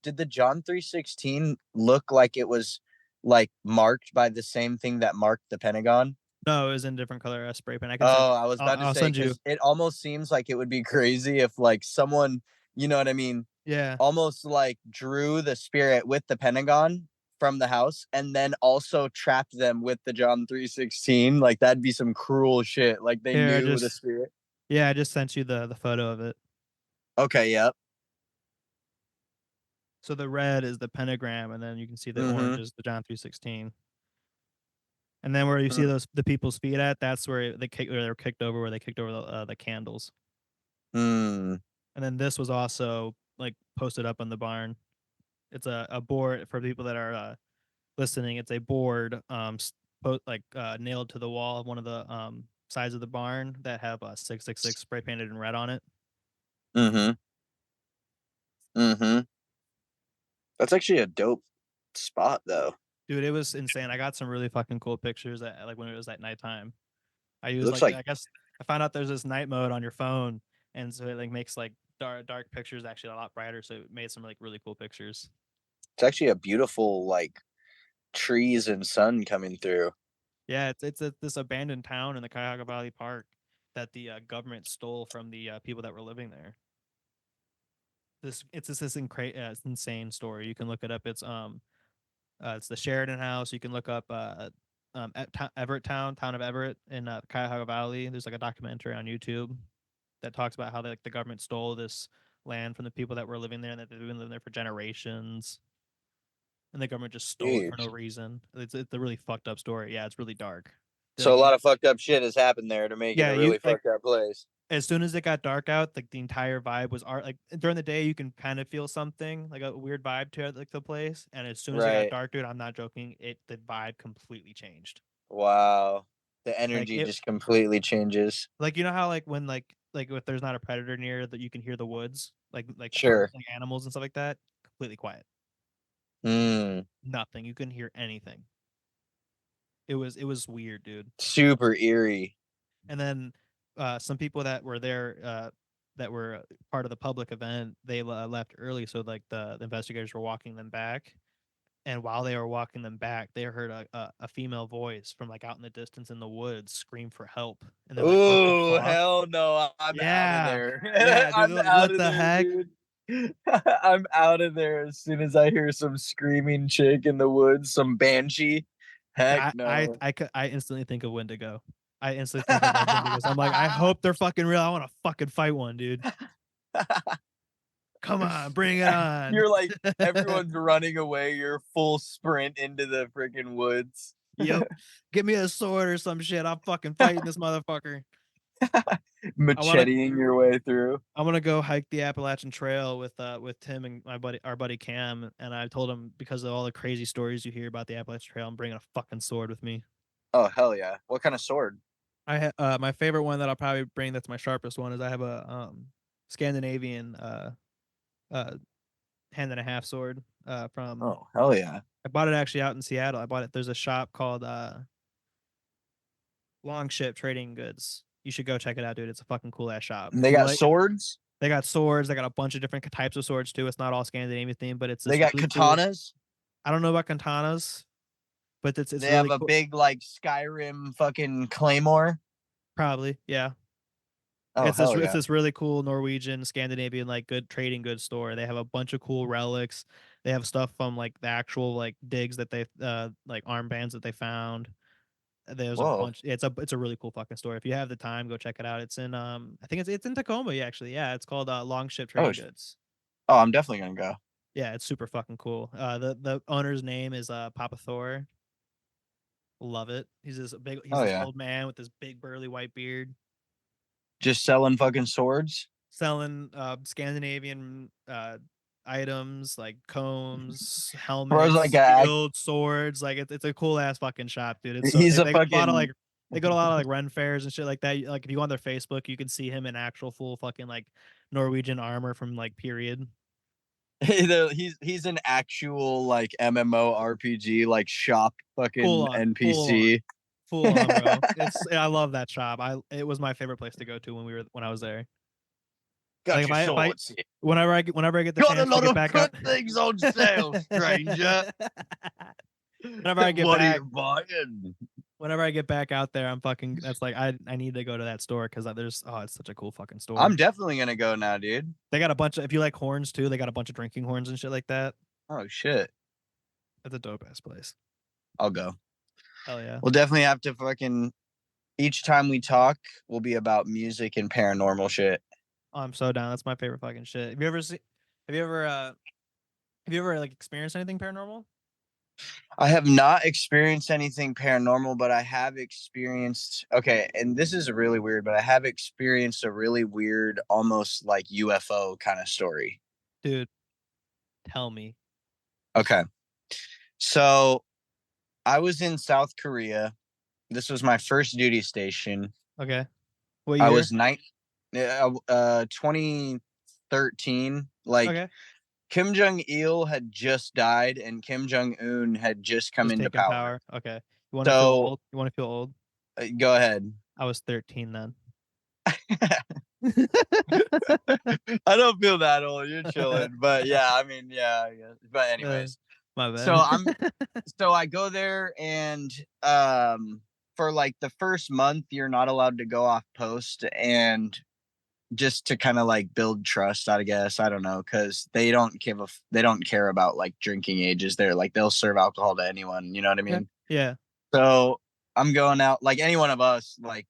[SPEAKER 2] Did the John 316 look like it was like marked by the same thing that marked the Pentagon?
[SPEAKER 1] No, it was in different color spray pen. I can send
[SPEAKER 2] Oh,
[SPEAKER 1] you.
[SPEAKER 2] I was about to
[SPEAKER 1] I'll
[SPEAKER 2] say
[SPEAKER 1] send you.
[SPEAKER 2] because it almost seems like it would be crazy if like someone, you know what I mean,
[SPEAKER 1] Yeah,
[SPEAKER 2] almost like drew the spirit with the Pentagon from the house and then also trapped them with the John 316. Like that'd be some cruel shit. Like they
[SPEAKER 1] here I
[SPEAKER 2] knew the
[SPEAKER 1] just.
[SPEAKER 2] spirit.
[SPEAKER 1] Yeah, I just sent you the photo of it.
[SPEAKER 2] Okay, yep.
[SPEAKER 1] So the red is the pentagram, and then you can see the orange
[SPEAKER 2] Mm-hmm.
[SPEAKER 1] is the John 316. And then where you see those the people's feet at, that's where where they were kicked over, where they kicked over the candles.
[SPEAKER 2] Mm-hmm.
[SPEAKER 1] And then this was also like posted up on the barn. It's a board for people that are listening. It's a board nailed to the wall of one of the sides of the barn that have 666 spray painted in red on it.
[SPEAKER 2] Mm-hmm. Mm-hmm. That's actually a dope spot though.
[SPEAKER 1] Dude, it was insane. I got some really fucking cool pictures at like when it was at nighttime. I
[SPEAKER 2] It
[SPEAKER 1] used
[SPEAKER 2] looks
[SPEAKER 1] like
[SPEAKER 2] like
[SPEAKER 1] I guess I found out there's this night mode on your phone, and so it like makes like dark pictures actually a lot brighter. So it made some like really cool pictures.
[SPEAKER 2] it's actually a beautiful like trees and sun coming through.
[SPEAKER 1] Yeah, this abandoned town in the Cuyahoga Valley Park that the government stole from the people that were living there. It's insane story. You can look it up. It's the Sheridan House. You can look up Everett town of Everett in Cuyahoga Valley. There's like a documentary on YouTube that talks about how the government stole this land from the people that were living there and that they've been living there for generations. And the government just stole it for no
[SPEAKER 2] Jeez.
[SPEAKER 1] reason. It's a really fucked up story. Yeah, it's really dark.
[SPEAKER 2] So
[SPEAKER 1] Like
[SPEAKER 2] a lot of fucked up shit has happened there to make it
[SPEAKER 1] yeah,
[SPEAKER 2] a
[SPEAKER 1] you
[SPEAKER 2] really
[SPEAKER 1] like
[SPEAKER 2] fucked up place.
[SPEAKER 1] as soon as it got dark out, like the entire vibe was art. Like during the day, you can kind of feel something like a weird vibe to it, like the place. And as soon as it got
[SPEAKER 2] Right.
[SPEAKER 1] dark, dude, I'm not joking. The vibe completely changed.
[SPEAKER 2] Wow. The
[SPEAKER 1] Like
[SPEAKER 2] energy
[SPEAKER 1] it,
[SPEAKER 2] just completely changes.
[SPEAKER 1] like you know how like when like if there's not a predator near that you can hear the woods, like birds,
[SPEAKER 2] Sure.
[SPEAKER 1] like animals and stuff like that. Completely quiet.
[SPEAKER 2] Mm,
[SPEAKER 1] Nothing. You couldn't hear anything. It was weird, dude.
[SPEAKER 2] super eerie.
[SPEAKER 1] And then some people that were there that were part of the public event, they left early, so like the investigators were walking them back. And while they were walking them back, they heard a female voice from like out in the distance in the woods scream for help. And they're like, "What the
[SPEAKER 2] Ooh,
[SPEAKER 1] fuck?"
[SPEAKER 2] hell no. I'm out of
[SPEAKER 1] Yeah,
[SPEAKER 2] there.
[SPEAKER 1] yeah, dude.
[SPEAKER 2] I'm
[SPEAKER 1] They're like,
[SPEAKER 2] out
[SPEAKER 1] "What
[SPEAKER 2] of
[SPEAKER 1] the
[SPEAKER 2] there,
[SPEAKER 1] heck?"
[SPEAKER 2] dude. I'm out of there as soon as I hear some screaming chick in the woods, some banshee. Heck no.
[SPEAKER 1] I instantly think of Wendigo. I instantly think of like Wendigos. I'm like, I hope they're fucking real. I want to fucking fight one, dude. Come on, bring it on.
[SPEAKER 2] You're like, everyone's running away. You're full sprint into the freaking woods.
[SPEAKER 1] Yep. Give me a sword or some shit. I'm fucking fighting this motherfucker. I want to
[SPEAKER 2] Macheting your way through.
[SPEAKER 1] I'm gonna go hike the Appalachian Trail with Tim and our buddy Cam, and I told him because of all the crazy stories you hear about the Appalachian Trail, I'm bringing a fucking sword with me.
[SPEAKER 2] Oh, hell yeah. What kind of sword?
[SPEAKER 1] My favorite one that I'll probably bring that's my sharpest one is I have a Scandinavian uh hand and a half sword from
[SPEAKER 2] Oh, hell yeah.
[SPEAKER 1] I bought it actually out in Seattle. I bought it. There's a shop called Longship Trading Goods. You should go check it out, dude. It's a fucking cool ass shop.
[SPEAKER 2] And
[SPEAKER 1] If
[SPEAKER 2] they
[SPEAKER 1] you
[SPEAKER 2] got
[SPEAKER 1] like,
[SPEAKER 2] swords.
[SPEAKER 1] they got swords. They got a bunch of different types of swords too. It's not all Scandinavian themed, but it's
[SPEAKER 2] They
[SPEAKER 1] this
[SPEAKER 2] got
[SPEAKER 1] really cool.
[SPEAKER 2] katanas.
[SPEAKER 1] I don't know about katanas, but it's
[SPEAKER 2] They have
[SPEAKER 1] really
[SPEAKER 2] a
[SPEAKER 1] cool.
[SPEAKER 2] big, like, Skyrim fucking claymore.
[SPEAKER 1] Probably, yeah.
[SPEAKER 2] Oh, hell
[SPEAKER 1] It's
[SPEAKER 2] yeah.
[SPEAKER 1] this really cool Norwegian Scandinavian like good trading goods store. They have a bunch of cool relics. They have stuff from like the actual like digs that they like armbands that they found. There's a
[SPEAKER 2] Whoa.
[SPEAKER 1] bunch. It's a really cool fucking store. If you have the time, go check it out. It's in I think it's in Tacoma, yeah, actually. Yeah, it's called Longship
[SPEAKER 2] Oh,
[SPEAKER 1] Trading Goods.
[SPEAKER 2] oh, I'm definitely gonna go.
[SPEAKER 1] Yeah, it's super fucking cool. The owner's name is Papa Thor. Love it. He's
[SPEAKER 2] Oh
[SPEAKER 1] this
[SPEAKER 2] yeah.
[SPEAKER 1] old man with this big burly white beard
[SPEAKER 2] Just selling fucking swords.
[SPEAKER 1] selling Scandinavian items like combs,
[SPEAKER 2] Bro's like
[SPEAKER 1] helmets,
[SPEAKER 2] a
[SPEAKER 1] shields, swords. Like it's a cool ass fucking shop, dude. It's so
[SPEAKER 2] he's a
[SPEAKER 1] they got a lot of like
[SPEAKER 2] fucking
[SPEAKER 1] they go to a lot of like Ren fairs and shit like that. Like if you go on their Facebook, you can see him in actual full fucking like Norwegian armor from like period.
[SPEAKER 2] he's an actual like MMORPG like shop
[SPEAKER 1] Full
[SPEAKER 2] fucking
[SPEAKER 1] on, full on,
[SPEAKER 2] NPC.
[SPEAKER 1] full on, bro. I love that shop. I It was my favorite place to go to when I was there. Like
[SPEAKER 2] Got your
[SPEAKER 1] if I
[SPEAKER 2] swords here.
[SPEAKER 1] whenever I get the
[SPEAKER 2] Got a
[SPEAKER 1] chance to
[SPEAKER 2] lot
[SPEAKER 1] get
[SPEAKER 2] of
[SPEAKER 1] back out.
[SPEAKER 2] good things on sale, stranger.
[SPEAKER 1] Whenever I get
[SPEAKER 2] What are
[SPEAKER 1] back
[SPEAKER 2] you buying?
[SPEAKER 1] whenever I get back out there, I'm fucking that's like I need to go to that store because there's it's such a cool fucking
[SPEAKER 2] I'm
[SPEAKER 1] store.
[SPEAKER 2] definitely gonna go now, dude.
[SPEAKER 1] They got a bunch of if you like horns too, they got a bunch of drinking horns and shit like that.
[SPEAKER 2] Oh shit.
[SPEAKER 1] That's a dope ass place.
[SPEAKER 2] I'll go.
[SPEAKER 1] Hell yeah.
[SPEAKER 2] We'll definitely have to fucking each time we talk will be about music and paranormal shit.
[SPEAKER 1] Oh, I'm so down. That's my favorite fucking shit. Have you ever have you ever like experienced anything paranormal?
[SPEAKER 2] I have not experienced anything paranormal, but I have experienced okay, and this is really weird, but I have experienced a really weird, almost like UFO kind of story.
[SPEAKER 1] Dude, tell me.
[SPEAKER 2] Okay. So I was in South Korea. This was my first duty station.
[SPEAKER 1] Okay. What
[SPEAKER 2] I
[SPEAKER 1] year?
[SPEAKER 2] was 2013. Like
[SPEAKER 1] Okay.
[SPEAKER 2] Kim Jong Il had just died and Kim Jong Un had just come
[SPEAKER 1] Just
[SPEAKER 2] into
[SPEAKER 1] taking
[SPEAKER 2] power.
[SPEAKER 1] power. Okay. You want to feel
[SPEAKER 2] So
[SPEAKER 1] old? You want to feel old?
[SPEAKER 2] go ahead.
[SPEAKER 1] I was 13 then.
[SPEAKER 2] I don't feel that old. You're chilling, but yeah, I mean, yeah, I guess. But
[SPEAKER 1] Uh,
[SPEAKER 2] anyways,
[SPEAKER 1] my
[SPEAKER 2] so
[SPEAKER 1] bad.
[SPEAKER 2] I'm so I go there and for like the first month you're not allowed to go off post and just to kind of like build trust, I guess. I don't know, because they don't care about like drinking ages there. Like they'll serve alcohol to anyone, you know what I
[SPEAKER 1] Yeah.
[SPEAKER 2] mean?
[SPEAKER 1] Yeah.
[SPEAKER 2] So I'm going out like any one of us, like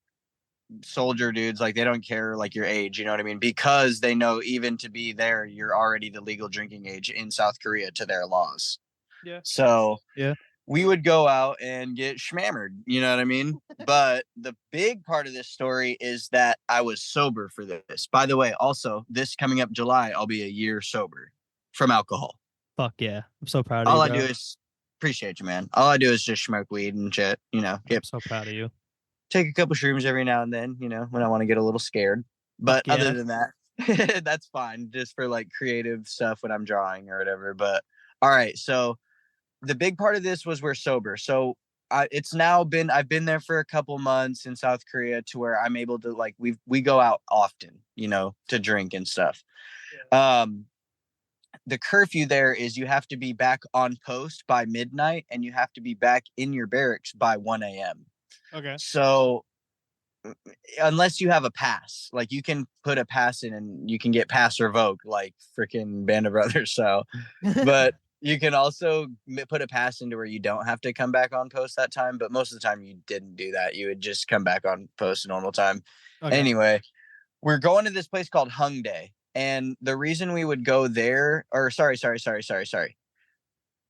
[SPEAKER 2] soldier dudes, like they don't care like your age, you know what I mean? Because they know even to be there, you're already the legal drinking age in South Korea to their laws.
[SPEAKER 1] Yeah.
[SPEAKER 2] So
[SPEAKER 1] Yeah.
[SPEAKER 2] we would go out and get schmammered, you know what I mean? But the big part of this story is that I was sober for this. By the way, also, this coming up July, I'll be a year sober from alcohol.
[SPEAKER 1] Fuck yeah. I'm so proud of
[SPEAKER 2] All
[SPEAKER 1] you,
[SPEAKER 2] I do
[SPEAKER 1] bro.
[SPEAKER 2] is appreciate you, man. All I do is just smoke weed and shit, you know,
[SPEAKER 1] I'm
[SPEAKER 2] get
[SPEAKER 1] so proud of you.
[SPEAKER 2] take a couple shrooms every now and then, you know, when I want to get a little scared. But
[SPEAKER 1] Fuck
[SPEAKER 2] other
[SPEAKER 1] yeah.
[SPEAKER 2] than that, that's fine just for like creative stuff when I'm drawing or whatever. But all right, so the big part of this was we're sober. So it's now been I've been there for a couple months in South Korea to where I'm able to like we go out often, you know, to drink and stuff.
[SPEAKER 1] Yeah.
[SPEAKER 2] Um the curfew there is you have to be back on post by midnight and you have to be back in your barracks by 1 a.m.
[SPEAKER 1] Okay.
[SPEAKER 2] So unless you have a pass, like you can put a pass in and you can get pass revoked like freaking Band of Brothers. So, but you can also put a pass into where you don't have to come back on post that time. But most of the time you didn't do that. You would just come back on post normal time.
[SPEAKER 1] Okay.
[SPEAKER 2] Anyway, we're going to this place called Hung Day. And the reason we would go there, or sorry,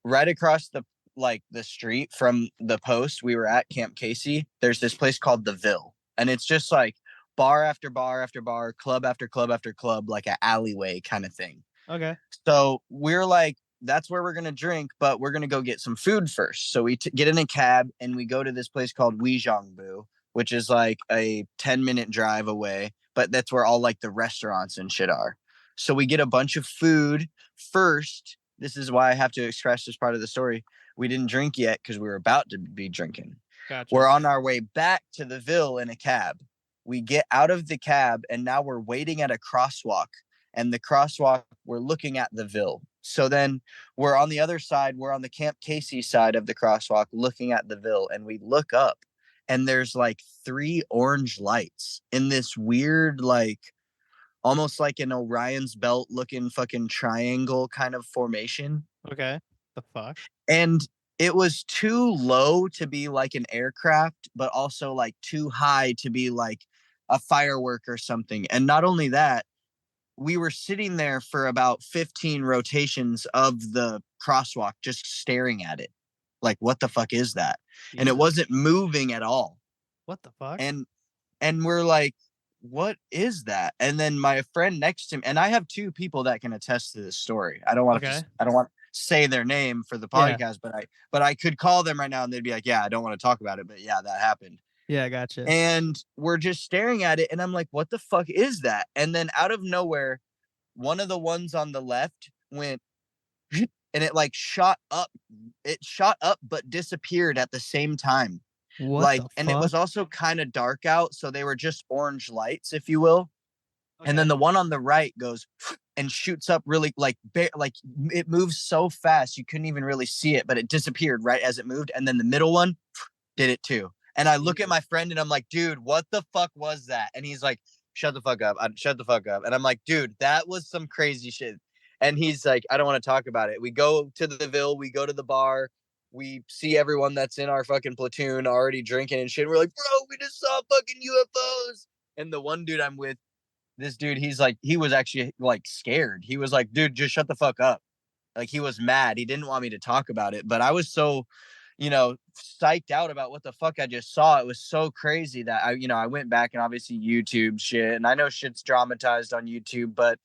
[SPEAKER 2] right across the street from the post we were at Camp Casey, there's this place called the Ville. And it's just like bar after bar after bar, club after club after club, like an alleyway kind of thing.
[SPEAKER 1] Okay.
[SPEAKER 2] So we're like, that's where we're going to drink, but we're going to go get some food first. So we get in a cab and we go to this place called Weijongbu, which is like a 10-minute drive away, but that's where all like the restaurants and shit are. So we get a bunch of food first. This is why I have to express this part of the story. We didn't drink yet because we were about to be drinking.
[SPEAKER 1] Gotcha.
[SPEAKER 2] We're on our way back to the Ville in a cab. We get out of the cab and now we're waiting at a crosswalk. And the crosswalk, we're looking at the Ville. So then we're on the other side, we're on the Camp Casey side of the crosswalk looking at the Ville. And we look up and there's like three orange lights in this weird, like almost like an Orion's belt looking fucking triangle kind of formation.
[SPEAKER 1] Okay. The fuck?
[SPEAKER 2] And it was too low to be like an aircraft, but also like too high to be like a firework or something. And not only that, we were sitting there for about 15 rotations of the crosswalk, just staring at it. Like, what the fuck is that? And it
[SPEAKER 1] Jesus.
[SPEAKER 2] wasn't moving at all.
[SPEAKER 1] What the fuck?
[SPEAKER 2] And we're like, what is that? And then my friend next to him, and I have two people that can attest to this story.
[SPEAKER 1] Okay.
[SPEAKER 2] I don't want to say their name for the
[SPEAKER 1] Yeah.
[SPEAKER 2] podcast, but I could call them right now and they'd be like, yeah, I don't want to talk about it, but yeah, that happened.
[SPEAKER 1] Yeah, gotcha.
[SPEAKER 2] And we're just staring at it and I'm like, what the fuck is that? And then out of nowhere, one of the ones on the left went and it like shot up. It shot up but disappeared at the same time.
[SPEAKER 1] What
[SPEAKER 2] Like,
[SPEAKER 1] the
[SPEAKER 2] and it was
[SPEAKER 1] fuck?
[SPEAKER 2] also kind of dark out, so they were just orange lights, if you will. And then
[SPEAKER 1] Okay.
[SPEAKER 2] the one on the right goes and shoots up really like it moves so fast you couldn't even really see it, but it disappeared right as it moved. And then the middle one did it too. And I look at
[SPEAKER 1] Jesus.
[SPEAKER 2] my friend and I'm like, dude, what the fuck was that? And he's like, shut the fuck up. Shut the fuck up. And I'm like, dude, that was some crazy shit. And he's like, I don't want to talk about it. We go to the Ville, we go to the bar, we see everyone that's in our fucking platoon already drinking and shit. We're like, bro, we just saw fucking UFOs. And the one dude I'm with, this dude, he's like, he was actually like scared. He was like, dude, just shut the fuck up. Like he was mad. He didn't want me to talk about it, but I was so, psyched out about what the fuck I just saw. It was so crazy that I went back and obviously YouTube shit, and I know shit's dramatized on YouTube, but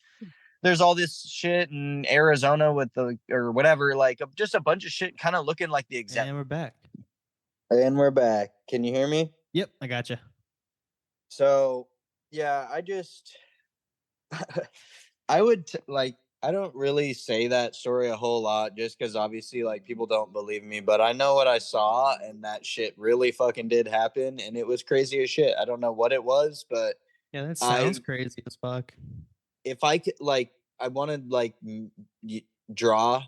[SPEAKER 2] there's all this shit in Arizona with the or whatever, like just a bunch of shit kind of looking like the exact.
[SPEAKER 1] And we're back.
[SPEAKER 2] And we're back. Can you hear me?
[SPEAKER 1] Yep, I gotcha.
[SPEAKER 2] So yeah, I just like I don't really say that story a whole lot just because obviously like people don't believe me, but I know what I saw and that shit really fucking did happen and it was crazy as shit. I don't know what it was, but
[SPEAKER 1] Yeah, that sounds
[SPEAKER 2] I
[SPEAKER 1] crazy as fuck.
[SPEAKER 2] if I could like I want to like draw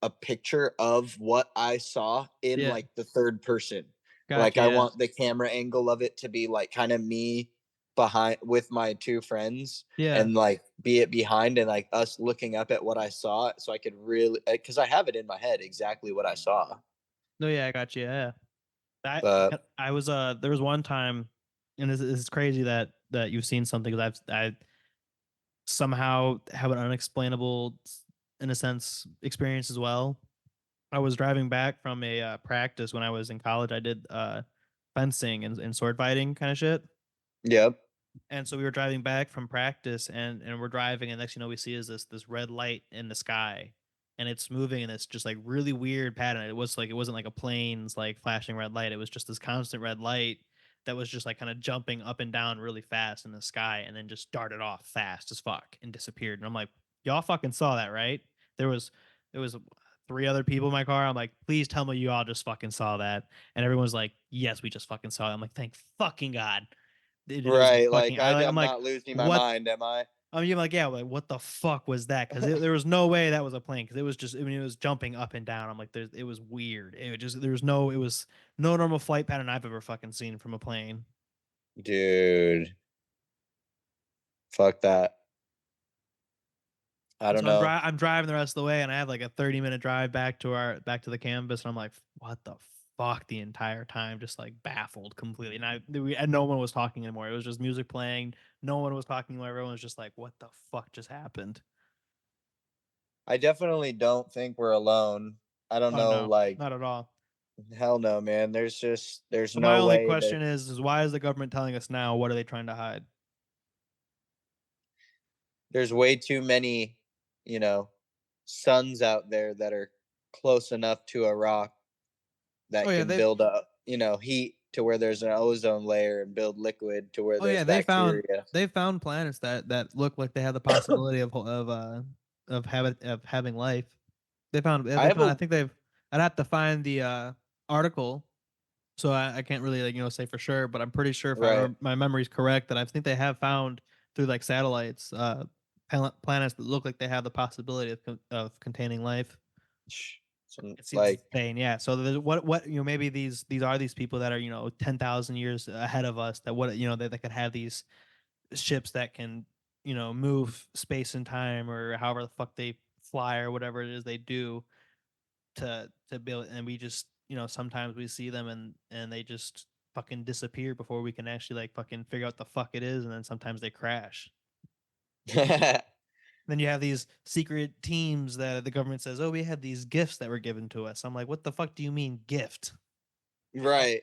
[SPEAKER 2] a picture of what I saw in
[SPEAKER 1] Yeah,
[SPEAKER 2] like the third person. Like
[SPEAKER 1] gotcha.
[SPEAKER 2] I
[SPEAKER 1] Yeah,
[SPEAKER 2] want the camera angle of it to be like kind of me behind with my two friends
[SPEAKER 1] yeah.
[SPEAKER 2] and like be it behind and like us looking up at what I saw so I could really cuz I have it in my head exactly what I saw.
[SPEAKER 1] No, yeah, I got you. Yeah,
[SPEAKER 2] But
[SPEAKER 1] I was there was one time, and this is crazy that you've seen something because I somehow have an unexplainable, in a sense, experience as well. I was driving back from a practice when I was in college. I did fencing and sword fighting kind of shit.
[SPEAKER 2] yep.
[SPEAKER 1] And so we were driving back from practice and we're driving and next we see is this red light in the sky and it's moving and it's just like really weird pattern. It was like it wasn't like a plane's like flashing red light. It was just this constant red light that was just like kind of jumping up and down really fast in the sky and then just darted off fast as fuck and disappeared. And I'm like, y'all fucking saw that, right? There was there was three other people in my car. I'm like, please tell me you all just fucking saw that. And everyone's like, yes, we just fucking saw it. I'm like, thank fucking God. It was
[SPEAKER 2] Right, like
[SPEAKER 1] fucking I'm
[SPEAKER 2] I'm
[SPEAKER 1] like,
[SPEAKER 2] not losing my
[SPEAKER 1] "What
[SPEAKER 2] mind, am I?
[SPEAKER 1] You're like, yeah, like what the fuck was that? Because there was no way that was a plane. Because it was just, I mean, it was jumping up and down. I'm like, there's, it was weird. It was just, there was no, it was no normal flight pattern I've ever fucking seen from a plane.
[SPEAKER 2] Dude, fuck that. I don't
[SPEAKER 1] So
[SPEAKER 2] know.
[SPEAKER 1] I'm driving the rest of the way, and I have like a 30-minute drive back to the campus, and I'm like, what the fuck the entire time, just like baffled completely. And no one was talking anymore. It was just music playing. No one was talking anymore. Everyone was just like, what the fuck just happened?
[SPEAKER 2] I definitely don't think we're alone. I don't
[SPEAKER 1] Oh
[SPEAKER 2] know,
[SPEAKER 1] no,
[SPEAKER 2] like,
[SPEAKER 1] not at all.
[SPEAKER 2] hell no, man. There's
[SPEAKER 1] So my
[SPEAKER 2] no
[SPEAKER 1] only
[SPEAKER 2] way that
[SPEAKER 1] question is why is the government telling us now? What are they trying to hide?
[SPEAKER 2] there's way too many, you know, suns out there that are close enough to a rock
[SPEAKER 1] Oh
[SPEAKER 2] that
[SPEAKER 1] yeah,
[SPEAKER 2] can
[SPEAKER 1] they've
[SPEAKER 2] build up, heat to where there's an ozone layer and build liquid to where
[SPEAKER 1] oh
[SPEAKER 2] there's
[SPEAKER 1] yeah,
[SPEAKER 2] bacteria.
[SPEAKER 1] they found planets that look like they have the possibility of habit of having life.
[SPEAKER 2] I
[SPEAKER 1] They
[SPEAKER 2] have
[SPEAKER 1] found I
[SPEAKER 2] a
[SPEAKER 1] think they've I'd have to find the article, so I can't really like, say for sure, but I'm pretty sure if I
[SPEAKER 2] right.
[SPEAKER 1] my memory's correct that I think they have found through like satellites planets that look like they have the possibility of containing life.
[SPEAKER 2] Some
[SPEAKER 1] It's
[SPEAKER 2] like
[SPEAKER 1] insane, yeah. So what maybe these are these people that are 10,000 years ahead of us that they could have these ships that can move space and time or however the fuck they fly or whatever it is they do to build, and we just sometimes we see them and they just fucking disappear before we can actually like fucking figure out the fuck it is, and then sometimes they crash. Then you have these secret teams that the government says, oh, we had these gifts that were given to us. I'm like, what the fuck do you mean gift?
[SPEAKER 2] right.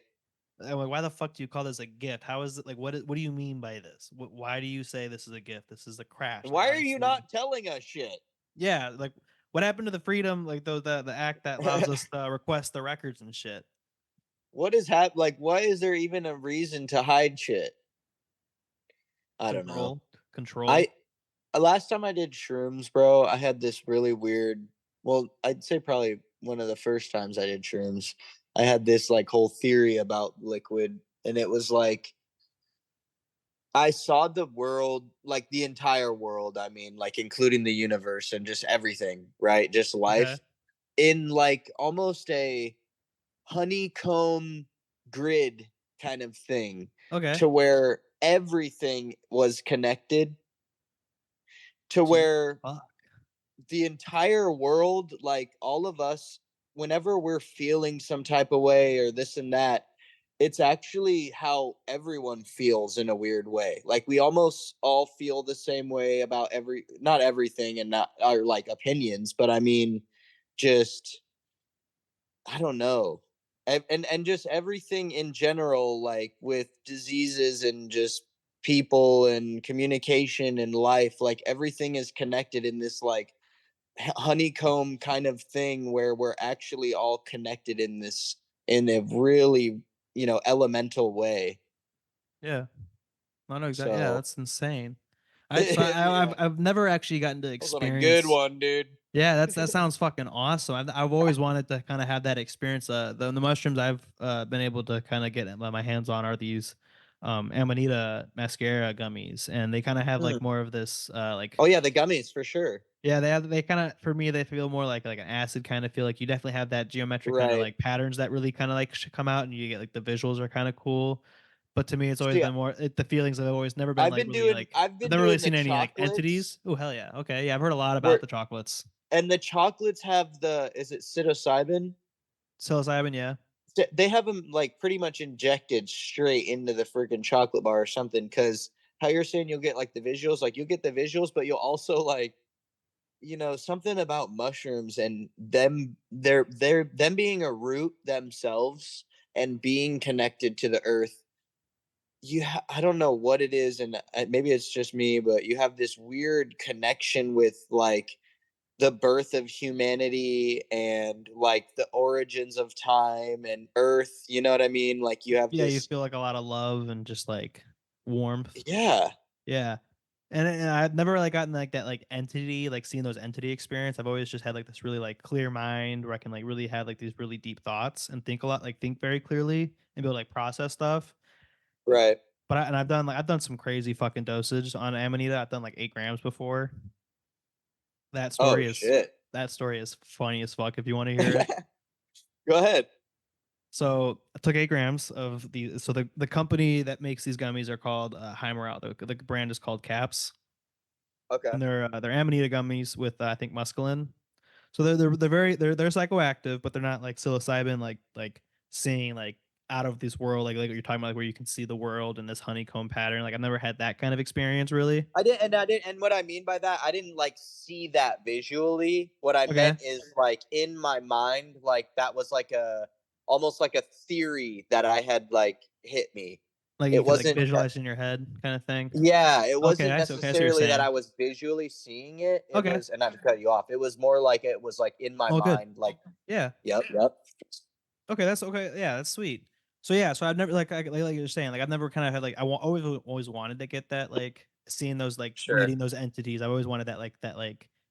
[SPEAKER 1] I'm like, why the fuck do you call this a gift? How is it like? What do you mean by this? Why do you say this is a gift? This is a crash. Like
[SPEAKER 2] Why are you
[SPEAKER 1] obviously,
[SPEAKER 2] not telling us shit?
[SPEAKER 1] yeah. Like what happened to the freedom? Like the act that allows us to request the records and shit.
[SPEAKER 2] What is like why is there even a reason to hide shit? I don't know.
[SPEAKER 1] Control, control.
[SPEAKER 2] I last time I did shrooms, bro, I had this really weird, well, I'd say probably one of the first times I did shrooms. I had this like whole theory about liquid, and it was like I saw the world, like the entire world, I mean, like including the universe and just everything, right? Just
[SPEAKER 1] Okay,
[SPEAKER 2] life in like almost a honeycomb grid kind of thing,
[SPEAKER 1] okay.
[SPEAKER 2] to where everything was connected, to
[SPEAKER 1] Jesus
[SPEAKER 2] where
[SPEAKER 1] fuck.
[SPEAKER 2] the entire world, like all of us, whenever we're feeling some type of way or this and that, it's actually how everyone feels in a weird way. Like we almost all feel the same way about not everything and not our like opinions, but I mean, just, I don't know. And just everything in general, like with diseases and just people and communication and life, like everything is connected in this like honeycomb kind of thing where we're actually all connected in this, in a really, elemental way.
[SPEAKER 1] Yeah, I know exactly. Yeah,
[SPEAKER 2] So
[SPEAKER 1] that's insane.
[SPEAKER 2] yeah,
[SPEAKER 1] I've never actually gotten to
[SPEAKER 2] I was on a good
[SPEAKER 1] experience.
[SPEAKER 2] one, dude.
[SPEAKER 1] Yeah, that sounds fucking awesome. I've always wanted to kind of have that experience. The mushrooms I've been able to kind of get my hands on are these Amanita mascara gummies, and they kind of have
[SPEAKER 2] Mm.
[SPEAKER 1] like more of this like
[SPEAKER 2] Oh yeah, the gummies for sure.
[SPEAKER 1] yeah, they kind of for me they feel more like an acid kind of feel. Like you definitely have that geometric kind of
[SPEAKER 2] Right.
[SPEAKER 1] like patterns that really kind of like come out, and you get like the visuals are kind of cool. But to me, it's always
[SPEAKER 2] See,
[SPEAKER 1] been more the feelings have always never been like really like
[SPEAKER 2] I've
[SPEAKER 1] I've
[SPEAKER 2] been
[SPEAKER 1] never really
[SPEAKER 2] doing the
[SPEAKER 1] seen any like
[SPEAKER 2] chocolates
[SPEAKER 1] entities. Oh hell yeah, okay, yeah, I've heard a lot about
[SPEAKER 2] where,
[SPEAKER 1] the chocolates.
[SPEAKER 2] and the chocolates have the, is it psilocybin?
[SPEAKER 1] Psilocybin, yeah.
[SPEAKER 2] They have them like pretty much injected straight into the freaking chocolate bar or something. Because how you're saying you'll get like the visuals, like you'll get the visuals, but you'll also like, something about mushrooms and they're them being a root themselves and being connected to the earth. I don't know what it is, and maybe it's just me, but you have this weird connection with like the birth of humanity and like the origins of time and earth, you know what I mean? Like you have
[SPEAKER 1] Yeah, you
[SPEAKER 2] this,
[SPEAKER 1] feel like a lot of love and just like warmth.
[SPEAKER 2] yeah,
[SPEAKER 1] Yeah. And I've never like gotten like that like entity, like seeing those entity experience. I've always just had like this really like clear mind where I can like really have like these really deep thoughts and think a lot, like think very clearly and be able to like process stuff.
[SPEAKER 2] right.
[SPEAKER 1] But I've done some crazy fucking dosage on Amanita. I've done like 8 grams before. That
[SPEAKER 2] Oh
[SPEAKER 1] story is
[SPEAKER 2] shit.
[SPEAKER 1] that story is funny as fuck if you want to hear it.
[SPEAKER 2] Go ahead.
[SPEAKER 1] So I took 8 grams of the so the company that makes these gummies are called High Morale. The brand is called Caps,
[SPEAKER 2] Okay.
[SPEAKER 1] and they're Amanita gummies with I think muscaline. So they're very they're psychoactive, but they're not like psilocybin like seeing like out of this world like what you're talking about like where you can see the world in this honeycomb pattern. Like I've never had that kind of experience really.
[SPEAKER 2] I didn't, and what I mean by that, I didn't like see that visually. What I
[SPEAKER 1] Okay,
[SPEAKER 2] meant is like in my mind, like that was like almost like a theory that I had like hit me.
[SPEAKER 1] like you
[SPEAKER 2] It
[SPEAKER 1] could like
[SPEAKER 2] wasn't,
[SPEAKER 1] visualize in your head kind of thing.
[SPEAKER 2] yeah, it
[SPEAKER 1] Okay,
[SPEAKER 2] wasn't
[SPEAKER 1] okay, I see what you're
[SPEAKER 2] necessarily that
[SPEAKER 1] saying.
[SPEAKER 2] I was visually seeing it. It
[SPEAKER 1] Okay,
[SPEAKER 2] was, and not to cut you off, it was more like it was like in my
[SPEAKER 1] well, good.
[SPEAKER 2] mind, like,
[SPEAKER 1] Yeah.
[SPEAKER 2] yep, yep,
[SPEAKER 1] Okay, that's okay. Yeah, that's sweet. So yeah, so I've never like you're saying, like I've never kind of had like always wanted to get that like seeing those like
[SPEAKER 2] sure.
[SPEAKER 1] meeting those entities. I've always wanted that like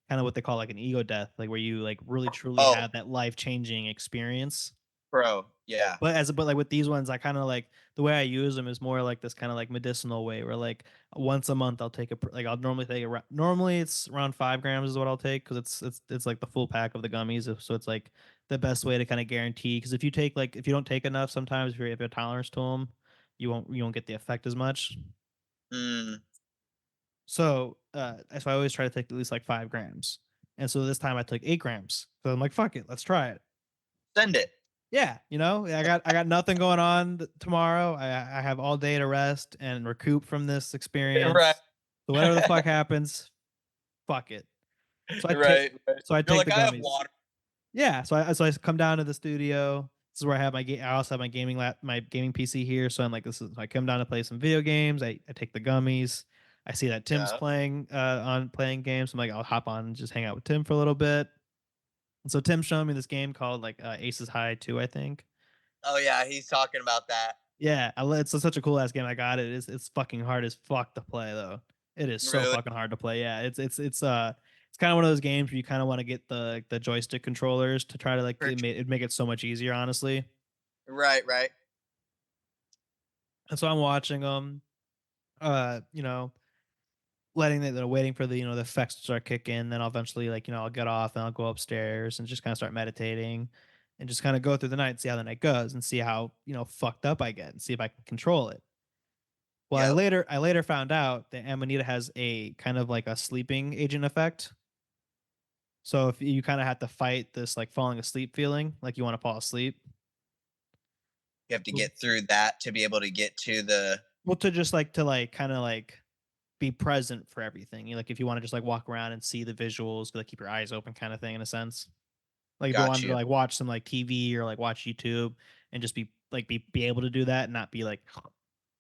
[SPEAKER 1] kind of what they call like an ego death, like where you like really truly
[SPEAKER 2] Oh,
[SPEAKER 1] have that life changing experience.
[SPEAKER 2] bro, yeah,
[SPEAKER 1] But like with these ones, I kind of like the way I use them is more like this kind of like medicinal way, where like once a month I'll take like I'll normally take normally it's around 5 grams is what I'll take because it's like the full pack of the gummies, so it's like the best way to kind of guarantee. Because if you take like if you don't take enough, sometimes if you have a tolerance to them, you won't get the effect as much.
[SPEAKER 2] mm,
[SPEAKER 1] So I always try to take at least like 5 grams, and so this time I took 8 grams. So I'm like, fuck it, let's try it.
[SPEAKER 2] send it.
[SPEAKER 1] Yeah, you know, I got nothing going on tomorrow. I have all day to rest and recoup from this
[SPEAKER 2] Right,
[SPEAKER 1] experience. So whatever the fuck happens, fuck it. So I take
[SPEAKER 2] right, right.
[SPEAKER 1] so I
[SPEAKER 2] You're
[SPEAKER 1] take
[SPEAKER 2] like,
[SPEAKER 1] the
[SPEAKER 2] I have
[SPEAKER 1] gummies.
[SPEAKER 2] water.
[SPEAKER 1] Yeah, so I come down to the studio. This is where I have I also have my gaming PC here. So I'm like, this is I come down to play some video games. I take the gummies. I see that Tim's
[SPEAKER 2] Yeah.
[SPEAKER 1] playing games. I'm like, I'll hop on and just hang out with Tim for a little bit. And so Tim's showing me this game called like Aces High 2, I think.
[SPEAKER 2] Oh yeah, he's talking about that.
[SPEAKER 1] Yeah, it's such a cool ass game. I got it. It's fucking hard as fuck to play though. It is so
[SPEAKER 2] Really?
[SPEAKER 1] fucking hard to play. Yeah, it's kind of one of those games where you kind of want to get the joystick controllers to try to like
[SPEAKER 2] For sure.
[SPEAKER 1] make it so much easier, honestly.
[SPEAKER 2] Right, right.
[SPEAKER 1] And so I'm watching them, you know, waiting for the the effects to start kicking. Then I'll eventually I'll get off and I'll go upstairs and just kind of start meditating and just kind of go through the night and see how the night goes and see how fucked up I get and see if I can control it. Well,
[SPEAKER 2] Yep.
[SPEAKER 1] I later found out that Amanita has a kind of like a sleeping agent effect. So if you kind of have to fight this like falling asleep feeling, like you want to fall asleep.
[SPEAKER 2] You have to
[SPEAKER 1] Well,
[SPEAKER 2] get through that to be able to get to the
[SPEAKER 1] to just to like kind of like be present for everything. Like if you want to just like walk around and see the visuals, like keep your eyes open kind of thing in a sense. Like if you
[SPEAKER 2] got
[SPEAKER 1] wanted to
[SPEAKER 2] you.
[SPEAKER 1] like watch some like TV or like watch YouTube and just be able to do that and not be like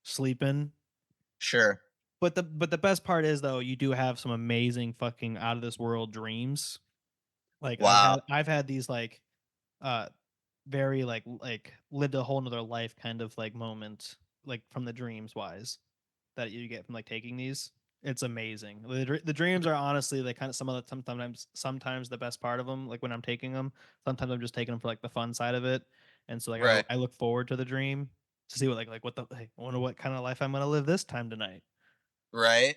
[SPEAKER 1] sleeping.
[SPEAKER 2] Sure.
[SPEAKER 1] But the best part is though, you do have some amazing fucking out of this world dreams. Like
[SPEAKER 2] Wow.
[SPEAKER 1] I've had these uh very like lived a whole nother life kind of like moment like from the dreams wise that you get from like taking these. It's amazing. The dreams are honestly like kind of sometimes the best part of them. Like when I'm taking them, sometimes I'm just taking them for like the fun side of it, and so like
[SPEAKER 2] Right.
[SPEAKER 1] I look forward to the dream to see what like what the hey, I wonder what kind of life I'm gonna live this time tonight.
[SPEAKER 2] Right.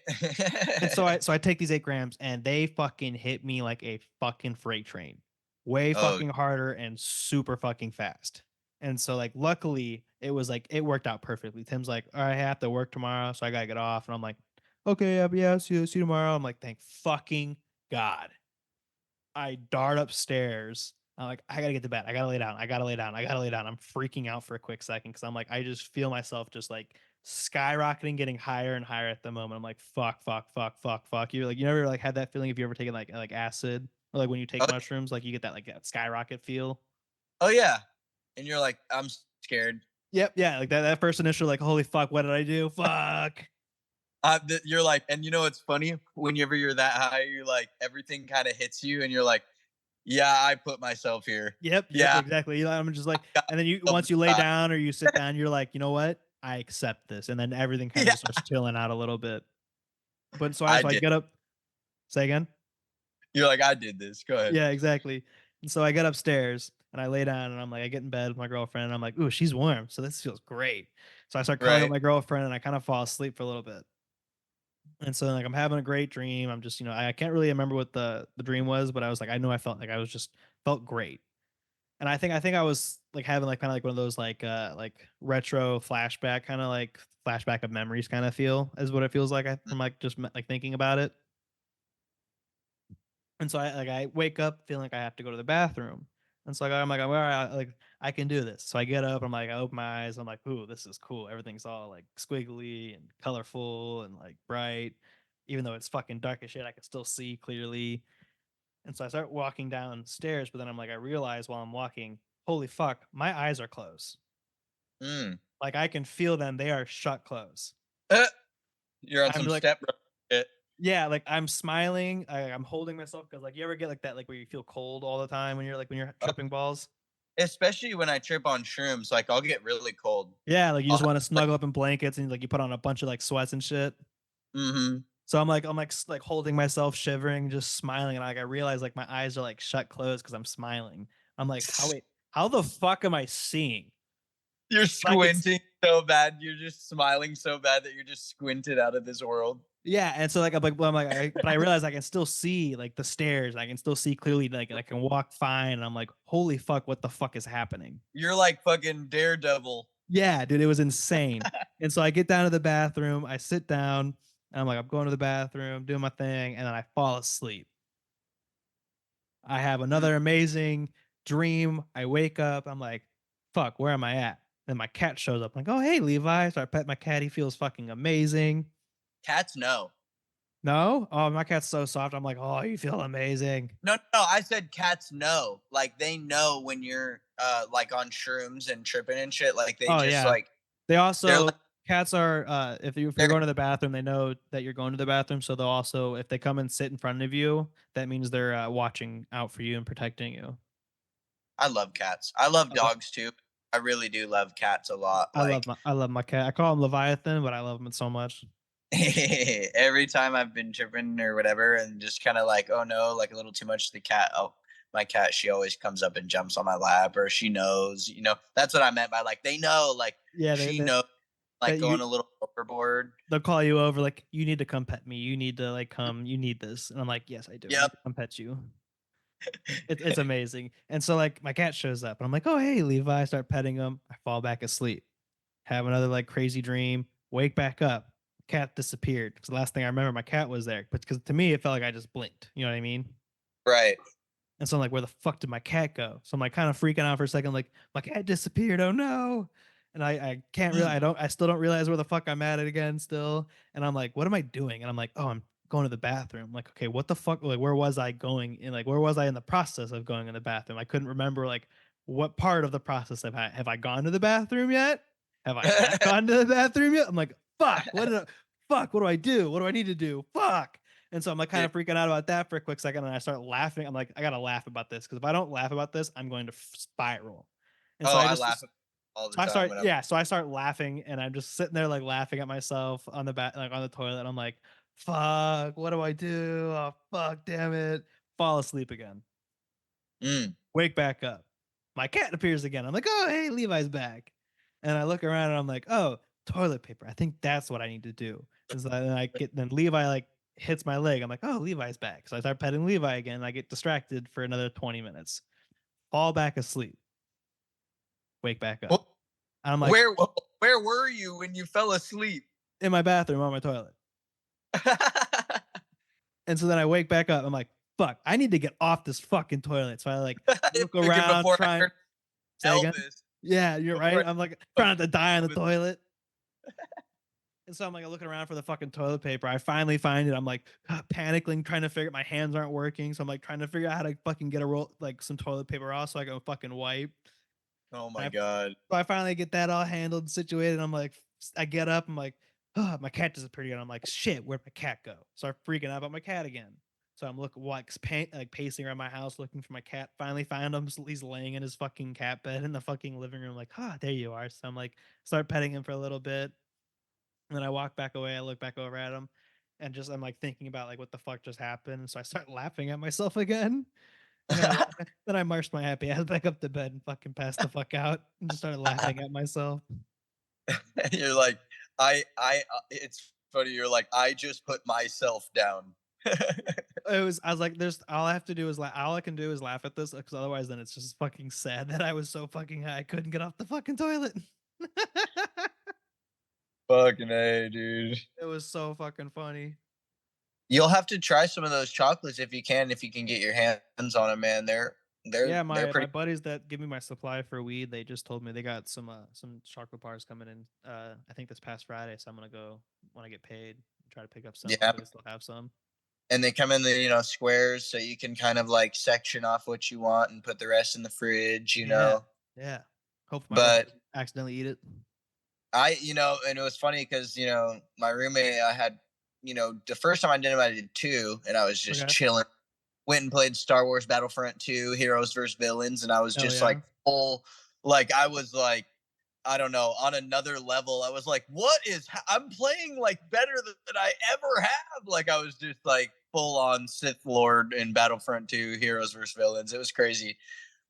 [SPEAKER 1] And so I take these 8 grams and they fucking hit me like a fucking freight train. Way
[SPEAKER 2] Oh,
[SPEAKER 1] fucking harder and super fucking fast. And so like luckily it was like it worked out perfectly. Tim's like, all right, I have to work tomorrow, so I gotta get off. And I'm like, okay, yeah, see you tomorrow. I'm like, thank fucking God. I dart upstairs. I'm like, I gotta get to bed. I gotta lay down. I gotta lay down. I gotta lay down. I'm freaking out for a quick second because I'm like, I just feel myself just like skyrocketing, getting higher and higher at the moment. I'm like, fuck, fuck, fuck, fuck, fuck. You like, you never like had that feeling if you ever taken like acid or like when you take
[SPEAKER 2] oh,
[SPEAKER 1] mushrooms, like you get that like that skyrocket feel.
[SPEAKER 2] oh yeah. And you're like, I'm scared.
[SPEAKER 1] Yep, yeah, like that first initial like, holy fuck, what did I do? Fuck.
[SPEAKER 2] You're like, and you know what's funny? Whenever you're that high, you're like, everything kind of hits you, and you're like, yeah, I put myself here.
[SPEAKER 1] Yep,
[SPEAKER 2] Yeah,
[SPEAKER 1] exactly. I'm just like,
[SPEAKER 2] got
[SPEAKER 1] and then you
[SPEAKER 2] myself
[SPEAKER 1] once
[SPEAKER 2] this
[SPEAKER 1] you lay
[SPEAKER 2] time.
[SPEAKER 1] down or you sit down, you're like, you know what? I accept this, and then everything kind of
[SPEAKER 2] Yeah,
[SPEAKER 1] just starts chilling out a little bit. But
[SPEAKER 2] I
[SPEAKER 1] so I
[SPEAKER 2] did.
[SPEAKER 1] get up. Say again.
[SPEAKER 2] You're like, I did this. Go ahead.
[SPEAKER 1] Yeah, exactly. And so I get upstairs and I lay down and I'm like, I get in bed with my girlfriend and I'm like, ooh, she's warm. So this feels great. So I start cuddling with
[SPEAKER 2] Right.
[SPEAKER 1] my girlfriend and I kind of fall asleep for a little bit. And so like I'm having a great dream. I'm just, I can't really remember what the dream was, but I was like, I know I felt like I was just felt great. And I think I was like having like kind of like one of those like retro flashback kind of like flashback of memories kind of feel is what it feels like from like just like thinking about it. And so I wake up feeling like I have to go to the bathroom. And so I'm like, all right, like I can do this. So I get up, I'm like, I open my eyes, I'm like, ooh, this is cool. Everything's all like squiggly and colorful and like bright. Even though it's fucking dark as shit, I can still see clearly. And so I start walking downstairs, but then I'm like, I realize while I'm walking, holy fuck, my eyes are closed.
[SPEAKER 2] Mm.
[SPEAKER 1] Like I can feel them, they are shut close.
[SPEAKER 2] Uh, you're on
[SPEAKER 1] I'm
[SPEAKER 2] some
[SPEAKER 1] like,
[SPEAKER 2] step bro shit.
[SPEAKER 1] yeah, like I'm smiling, I'm holding myself because like you ever get like that, like where you feel cold all the time when you're
[SPEAKER 2] Oh,
[SPEAKER 1] tripping balls.
[SPEAKER 2] especially when I trip on shrooms, like, I'll get really cold.
[SPEAKER 1] Yeah, like you
[SPEAKER 2] I'll
[SPEAKER 1] just
[SPEAKER 2] have,
[SPEAKER 1] want to
[SPEAKER 2] like
[SPEAKER 1] snuggle up in blankets and like you put on a bunch of like sweats and shit.
[SPEAKER 2] mhm.
[SPEAKER 1] So I'm like holding myself, shivering, just smiling, and like I realize like my eyes are like shut closed because I'm smiling. I'm like, how the fuck am I seeing?
[SPEAKER 2] You're
[SPEAKER 1] Like it's
[SPEAKER 2] squinting so bad, you're just smiling so bad that you're just squinted out of this world.
[SPEAKER 1] yeah, and so like but I realize I can still see like the stairs. I can still see clearly, like I can walk fine. And I'm like, holy fuck, what the fuck is happening?
[SPEAKER 2] You're like fucking Daredevil.
[SPEAKER 1] Yeah, dude, it was insane. And so I get down to the bathroom, I sit down, and I'm like, I'm going to the bathroom, doing my thing, and then I fall asleep. I have
[SPEAKER 2] Mm,
[SPEAKER 1] another amazing dream. I wake up, I'm like, fuck, where am I at? Then my cat shows up. I'm like, oh hey Levi. So I pet my cat, he feels fucking amazing.
[SPEAKER 2] cats know.
[SPEAKER 1] No? Oh, my cat's so soft. I'm like, oh, you feel amazing.
[SPEAKER 2] No, no, no, I said cats know. Like, they know when you're, like, on shrooms and tripping and shit, like, they
[SPEAKER 1] Oh
[SPEAKER 2] just,
[SPEAKER 1] yeah.
[SPEAKER 2] like
[SPEAKER 1] They
[SPEAKER 2] they're like
[SPEAKER 1] also cats are if you're
[SPEAKER 2] they're
[SPEAKER 1] going to the bathroom, they know that you're going to the bathroom, so they'll also if they come and sit in front of you, that means they're watching out for you and protecting you.
[SPEAKER 2] I love cats. I love
[SPEAKER 1] I love
[SPEAKER 2] dogs too. I really do love cats a lot, like
[SPEAKER 1] I love my cat. I call him Leviathan, but I love him so much.
[SPEAKER 2] every time I've been tripping or whatever and just kinda like, "Oh, no," like, a little too much, the cat oh, my cat, she always comes up and jumps on my lap, or she knows, that's what I meant by, like, they know, like,
[SPEAKER 1] Yeah,
[SPEAKER 2] she knows, like,
[SPEAKER 1] that you
[SPEAKER 2] going a little overboard.
[SPEAKER 1] they'll call you over like you need to come pet me. You need to like come. You need this, and I'm like, yes, I do. I need
[SPEAKER 2] Yep.
[SPEAKER 1] to come pet you. It's amazing. And so like my cat shows up, and I'm like, oh hey Levi. I start petting him. I fall back asleep. Have another like crazy dream, wake back up. Cat disappeared. Because the last thing I remember, my cat was there. But because to me, it felt like I just blinked. You know what I mean?
[SPEAKER 2] Right.
[SPEAKER 1] And so I'm like, where the fuck did my cat go? So I'm like kind of freaking out for a second, like, my cat disappeared. Oh no. And I can't really,
[SPEAKER 2] Mm.
[SPEAKER 1] I still don't realize where the fuck I'm at it again still. And I'm like, what am I doing? And I'm like, oh, I'm going to the bathroom. I'm like, okay, what the fuck? Like, where was I going? And like, where was I in the process of going in the bathroom? I couldn't remember like what part of the process have I gone to the bathroom yet? Have I not gone to the bathroom yet? I'm like, fuck, what do I do? What do I need to do? Fuck. And so I'm like kind
[SPEAKER 2] Dude,
[SPEAKER 1] of freaking out about that for a quick second, and I start laughing. I'm like, I gotta laugh about this because if I don't laugh about this, I'm going to spiral. And so
[SPEAKER 2] oh,
[SPEAKER 1] I
[SPEAKER 2] I
[SPEAKER 1] just,
[SPEAKER 2] laugh all the
[SPEAKER 1] I
[SPEAKER 2] time
[SPEAKER 1] start,
[SPEAKER 2] when I'm
[SPEAKER 1] yeah. So I start laughing, and I'm just sitting there like laughing at myself on the back, like on the toilet. I'm like, fuck, what do I do? Oh fuck, damn it! Fall asleep again.
[SPEAKER 2] mm.
[SPEAKER 1] Wake back up. My cat appears again. I'm like, oh hey, Levi's back. And I look around and I'm like, oh, toilet paper. I think that's what I need to do. And so then I get then Levi like hits my leg. I'm like, oh, Levi's back. So I start petting Levi again. And I get distracted for another 20 minutes. Fall back asleep. Wake back up.
[SPEAKER 2] Wh
[SPEAKER 1] And I'm like
[SPEAKER 2] where where were you when you fell asleep?
[SPEAKER 1] in my bathroom on my toilet. And so then I wake back up. I'm like, fuck, I need to get off this fucking toilet. So I like
[SPEAKER 2] I didn't
[SPEAKER 1] look
[SPEAKER 2] make it
[SPEAKER 1] around,
[SPEAKER 2] before I
[SPEAKER 1] trying
[SPEAKER 2] heard
[SPEAKER 1] say again.
[SPEAKER 2] Elvis.
[SPEAKER 1] Yeah, you're
[SPEAKER 2] Before
[SPEAKER 1] right.
[SPEAKER 2] I
[SPEAKER 1] I'm like trying not to die on the
[SPEAKER 2] Elvis.
[SPEAKER 1] toilet. And so I'm like looking around for the fucking toilet paper. I finally find it. I'm like panicking, trying to figure. My hands aren't working, so I'm like trying to figure out how to fucking get a roll, like some toilet paper off, so I can fucking wipe.
[SPEAKER 2] Oh
[SPEAKER 1] And
[SPEAKER 2] my god.
[SPEAKER 1] I finally get that all handled and situated. I'm like, I get up. I'm like, oh, my cat disappeared again. I'm like, shit, where'd my cat go? Start freaking out about my cat again. So I'm looking, like pacing around my house looking for my cat. Finally find him. He's laying in his fucking cat bed in the fucking living room. Like, ah, there you are. So I'm like, start petting him for a little bit. And then I walk back away. I look back over at him, and just I'm like thinking about like what the fuck just happened. So I start laughing at myself again. And then I marched my happy ass back up to bed and fucking passed the fuck out and just started laughing at myself.
[SPEAKER 2] You're like, it's funny. You're like, I just put myself down.
[SPEAKER 1] I was like, there's all I have to do is all I can do is laugh at this because otherwise then it's just fucking sad that I was so fucking high I couldn't get off the fucking toilet.
[SPEAKER 2] Fucking A, dude.
[SPEAKER 1] It was so fucking funny.
[SPEAKER 2] You'll have to try some of those chocolates if you can get your hands on them, man.
[SPEAKER 1] Yeah,
[SPEAKER 2] They're
[SPEAKER 1] my
[SPEAKER 2] pretty.
[SPEAKER 1] buddies that give me my supply for weed, they just told me they got some chocolate bars coming in. I think this past Friday, so I'm gonna go when I get paid, try to pick up some.
[SPEAKER 2] Yeah,
[SPEAKER 1] Hopefully, they still have some.
[SPEAKER 2] and they come in the squares, so you can kind of like section off what you want and put the rest in the fridge.
[SPEAKER 1] Yeah, yeah. Hopefully, my girl
[SPEAKER 2] But
[SPEAKER 1] doesn't accidentally eat it.
[SPEAKER 2] and it was funny because my roommate, I had the first time I did him, I did two, and I was just
[SPEAKER 1] Okay.
[SPEAKER 2] chilling. Went and played Star Wars Battlefront 2, Heroes versus Villains, and I was
[SPEAKER 1] Hell
[SPEAKER 2] just
[SPEAKER 1] yeah.
[SPEAKER 2] like full, like I was like, I don't know, on another level. I was like, what is? I'm playing like better than I ever have. Like I was just like full on Sith Lord in Battlefront 2, Heroes versus Villains. It was crazy.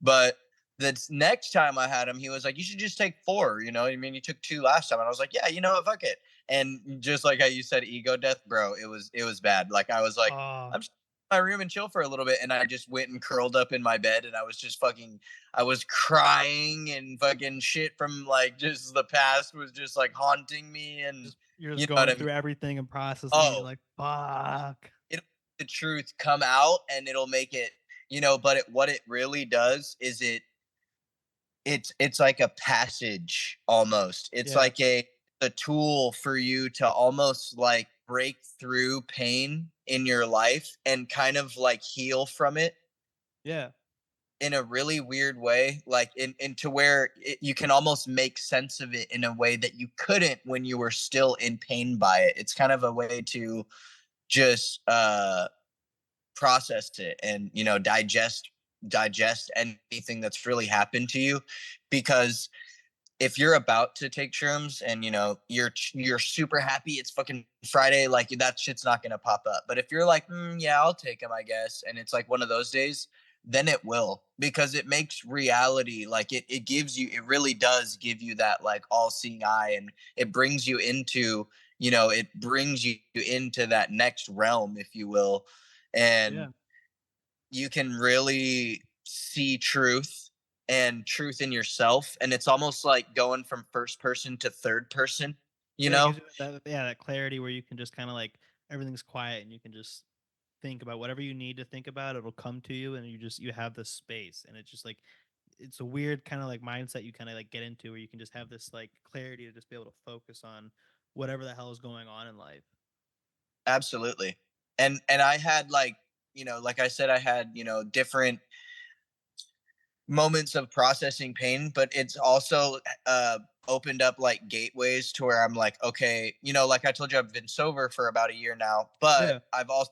[SPEAKER 2] But the next time I had him, he was like, "You should just take four." You know, I mean, you took two last time, and I was like, "Yeah, you know what? Fuck it." And just like how you said, ego death, bro. It was bad. Like I was like,
[SPEAKER 1] Oh,
[SPEAKER 2] I'm just in my room and chill for a little bit, and I just went and curled up in my bed, and I was just fucking. I was crying and fucking shit from like just the past was just like haunting me, and
[SPEAKER 1] just you're
[SPEAKER 2] you
[SPEAKER 1] just
[SPEAKER 2] know what
[SPEAKER 1] going
[SPEAKER 2] I mean.
[SPEAKER 1] through everything and processing it. You're
[SPEAKER 2] Oh,
[SPEAKER 1] like, fuck.
[SPEAKER 2] it the truth come out, and it'll make it. But what it really does is it's like a passage almost. It's
[SPEAKER 1] Yeah,
[SPEAKER 2] like a tool for you to almost like break through pain in your life and kind of like heal from it
[SPEAKER 1] yeah,
[SPEAKER 2] in a really weird way, like into where you can almost make sense of it in a way that you couldn't when you were still in pain by it. It's kind of a way to just process it and digest anything that's really happened to you, because if you're about to take shrooms and you're super happy, it's fucking Friday, like that shit's not gonna pop up. But if you're like, yeah, I'll take them, I guess, and it's like one of those days, then it will, because it makes reality, like it gives you, it really does give you that like all seeing eye, and it brings you into that next realm, if you will, and
[SPEAKER 1] yeah.
[SPEAKER 2] you can really see truth in yourself, and it's almost like going from first person to third person you
[SPEAKER 1] Yeah, it
[SPEAKER 2] know
[SPEAKER 1] gives you that clarity where you can just kind of like everything's quiet and you can just think about whatever you need to think about. It'll come to you, and you have this space, and it's just like it's a weird kind of like mindset you kind of like get into where you can just have this like clarity to just be able to focus on whatever the hell is going on in life.
[SPEAKER 2] Absolutely. And I had like I said, I had different moments of processing pain, but it's also opened up like gateways to where I'm like, okay, like I told you, I've been sober for about a year now, but
[SPEAKER 1] Yeah.
[SPEAKER 2] I've also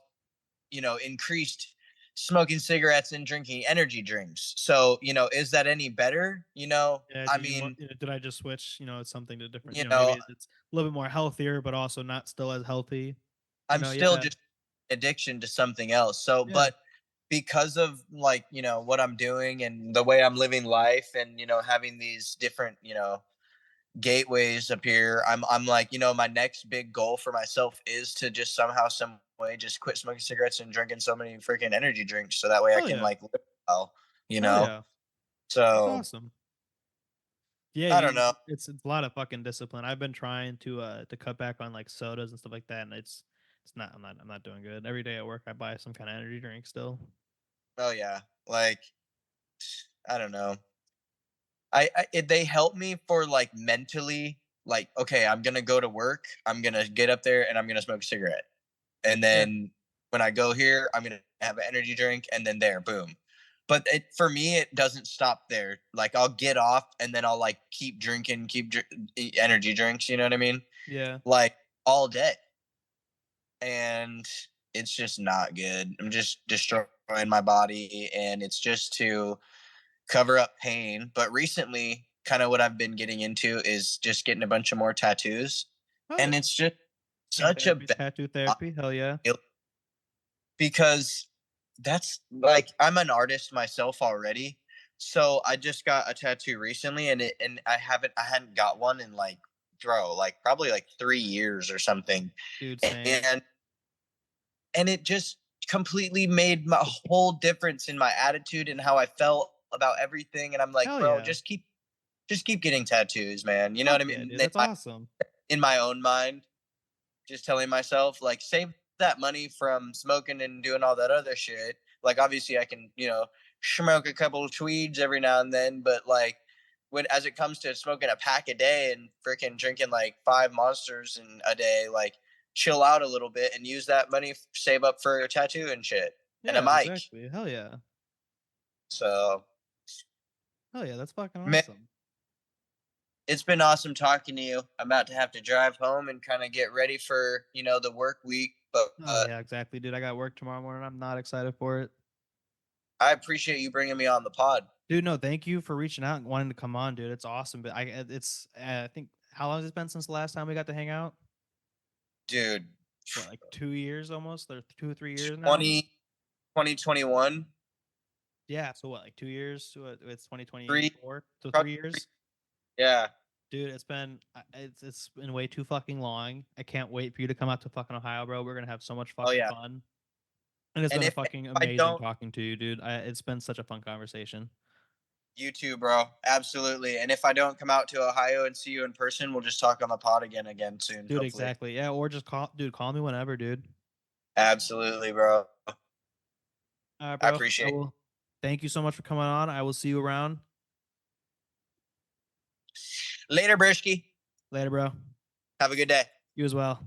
[SPEAKER 2] increased smoking cigarettes and drinking energy drinks. So, is that any better?
[SPEAKER 1] Yeah.
[SPEAKER 2] I
[SPEAKER 1] Do you want?
[SPEAKER 2] mean,
[SPEAKER 1] Did I just switch? It's something to different.
[SPEAKER 2] you
[SPEAKER 1] Maybe
[SPEAKER 2] know,
[SPEAKER 1] it's a little bit more healthier, but also not still as healthy.
[SPEAKER 2] I'm still
[SPEAKER 1] Yeah.
[SPEAKER 2] just addiction to something else. So,
[SPEAKER 1] Yeah.
[SPEAKER 2] but because of like, what I'm doing and the way I'm living life, and, having these different, gateways appear, I'm like, my next big goal for myself is to just somehow, some way, just quit smoking cigarettes and drinking so many freaking energy drinks, so that way I
[SPEAKER 1] Hell
[SPEAKER 2] can
[SPEAKER 1] yeah.
[SPEAKER 2] like live well, you
[SPEAKER 1] Hell
[SPEAKER 2] know?
[SPEAKER 1] yeah. That's
[SPEAKER 2] So
[SPEAKER 1] awesome. Yeah,
[SPEAKER 2] I don't know.
[SPEAKER 1] it's a lot of fucking discipline. I've been trying to cut back on like sodas and stuff like that, and it's not I'm not doing good. Every day at work I buy some kind of energy drink still.
[SPEAKER 2] Oh yeah. Like, I don't know. They help me for like mentally, like, okay, I'm gonna go to work, I'm gonna get up there and I'm gonna smoke a cigarette. And
[SPEAKER 1] Yeah.
[SPEAKER 2] then when I go here, I'm gonna have an energy drink, and then there, boom. But for me, it doesn't stop there. Like I'll get off and then I'll like keep drinking, energy drinks. You know what I mean?
[SPEAKER 1] Yeah.
[SPEAKER 2] Like all day, and it's just not good. I'm just destroying my body, and it's just to cover up pain. But recently, kind of what I've been getting into is just getting a bunch of more tattoos,
[SPEAKER 1] Oh
[SPEAKER 2] and
[SPEAKER 1] yeah.
[SPEAKER 2] it's just
[SPEAKER 1] Pain
[SPEAKER 2] such a
[SPEAKER 1] therapy,
[SPEAKER 2] bad
[SPEAKER 1] tattoo therapy. Hell yeah.
[SPEAKER 2] because that's like, I'm an artist myself already. So I just got a tattoo recently, and I hadn't got one in like bro, like probably like 3 years or something.
[SPEAKER 1] Dude, same.
[SPEAKER 2] And it just completely made a whole difference in my attitude and how I felt about everything. And I'm like,
[SPEAKER 1] Hell
[SPEAKER 2] bro,
[SPEAKER 1] yeah.
[SPEAKER 2] just keep getting tattoos, man. You know
[SPEAKER 1] Fuck
[SPEAKER 2] what I
[SPEAKER 1] yeah,
[SPEAKER 2] mean?
[SPEAKER 1] dude. That's awesome.
[SPEAKER 2] In my own mind, just telling myself like save that money from smoking and doing all that other shit. Like obviously I can, smoke a couple of tweeds every now and then, but like when as it comes to smoking a pack a day and freaking drinking like five monsters in a day, like chill out a little bit and use that money save up for a tattoo and shit and a
[SPEAKER 1] Yeah,
[SPEAKER 2] mic.
[SPEAKER 1] exactly. Hell yeah.
[SPEAKER 2] So
[SPEAKER 1] Hell yeah, that's fucking
[SPEAKER 2] man,
[SPEAKER 1] awesome.
[SPEAKER 2] it's been awesome talking to you. I'm about to have to drive home and kind of get ready for, the work week, but
[SPEAKER 1] Oh yeah, exactly, dude. I got work tomorrow morning. I'm not excited for it.
[SPEAKER 2] I appreciate you bringing me on the pod.
[SPEAKER 1] Dude, no, thank you for reaching out and wanting to come on, dude. It's awesome. But I think how long has it been since the last time we got to hang out?
[SPEAKER 2] Dude,
[SPEAKER 1] What, like 2 years almost? Or 2 or 3 years now?
[SPEAKER 2] 20 2021,
[SPEAKER 1] Yeah. So what, like 2 years? So it's
[SPEAKER 2] three,
[SPEAKER 1] 2024. So
[SPEAKER 2] probably
[SPEAKER 1] 3 years.
[SPEAKER 2] yeah.
[SPEAKER 1] Dude, it's been way too fucking long. I can't wait for you to come out to fucking Ohio, bro. We're gonna have so much
[SPEAKER 2] Oh
[SPEAKER 1] fucking
[SPEAKER 2] yeah.
[SPEAKER 1] fun. And it's
[SPEAKER 2] And
[SPEAKER 1] been a
[SPEAKER 2] if
[SPEAKER 1] fucking
[SPEAKER 2] I
[SPEAKER 1] amazing
[SPEAKER 2] don't,
[SPEAKER 1] talking to you, dude. It's been such a fun conversation.
[SPEAKER 2] you too, bro. Absolutely. And if I don't come out to Ohio and see you in person, we'll just talk on the pod again soon,
[SPEAKER 1] Dude,
[SPEAKER 2] hopefully.
[SPEAKER 1] exactly. Yeah, or just call me whenever, dude.
[SPEAKER 2] Absolutely, bro.
[SPEAKER 1] All right,
[SPEAKER 2] I
[SPEAKER 1] bro. I
[SPEAKER 2] appreciate it.
[SPEAKER 1] will thank you so much for coming on. I will see you around.
[SPEAKER 2] Later, Brishki.
[SPEAKER 1] Later, bro.
[SPEAKER 2] Have a good day.
[SPEAKER 1] You as well.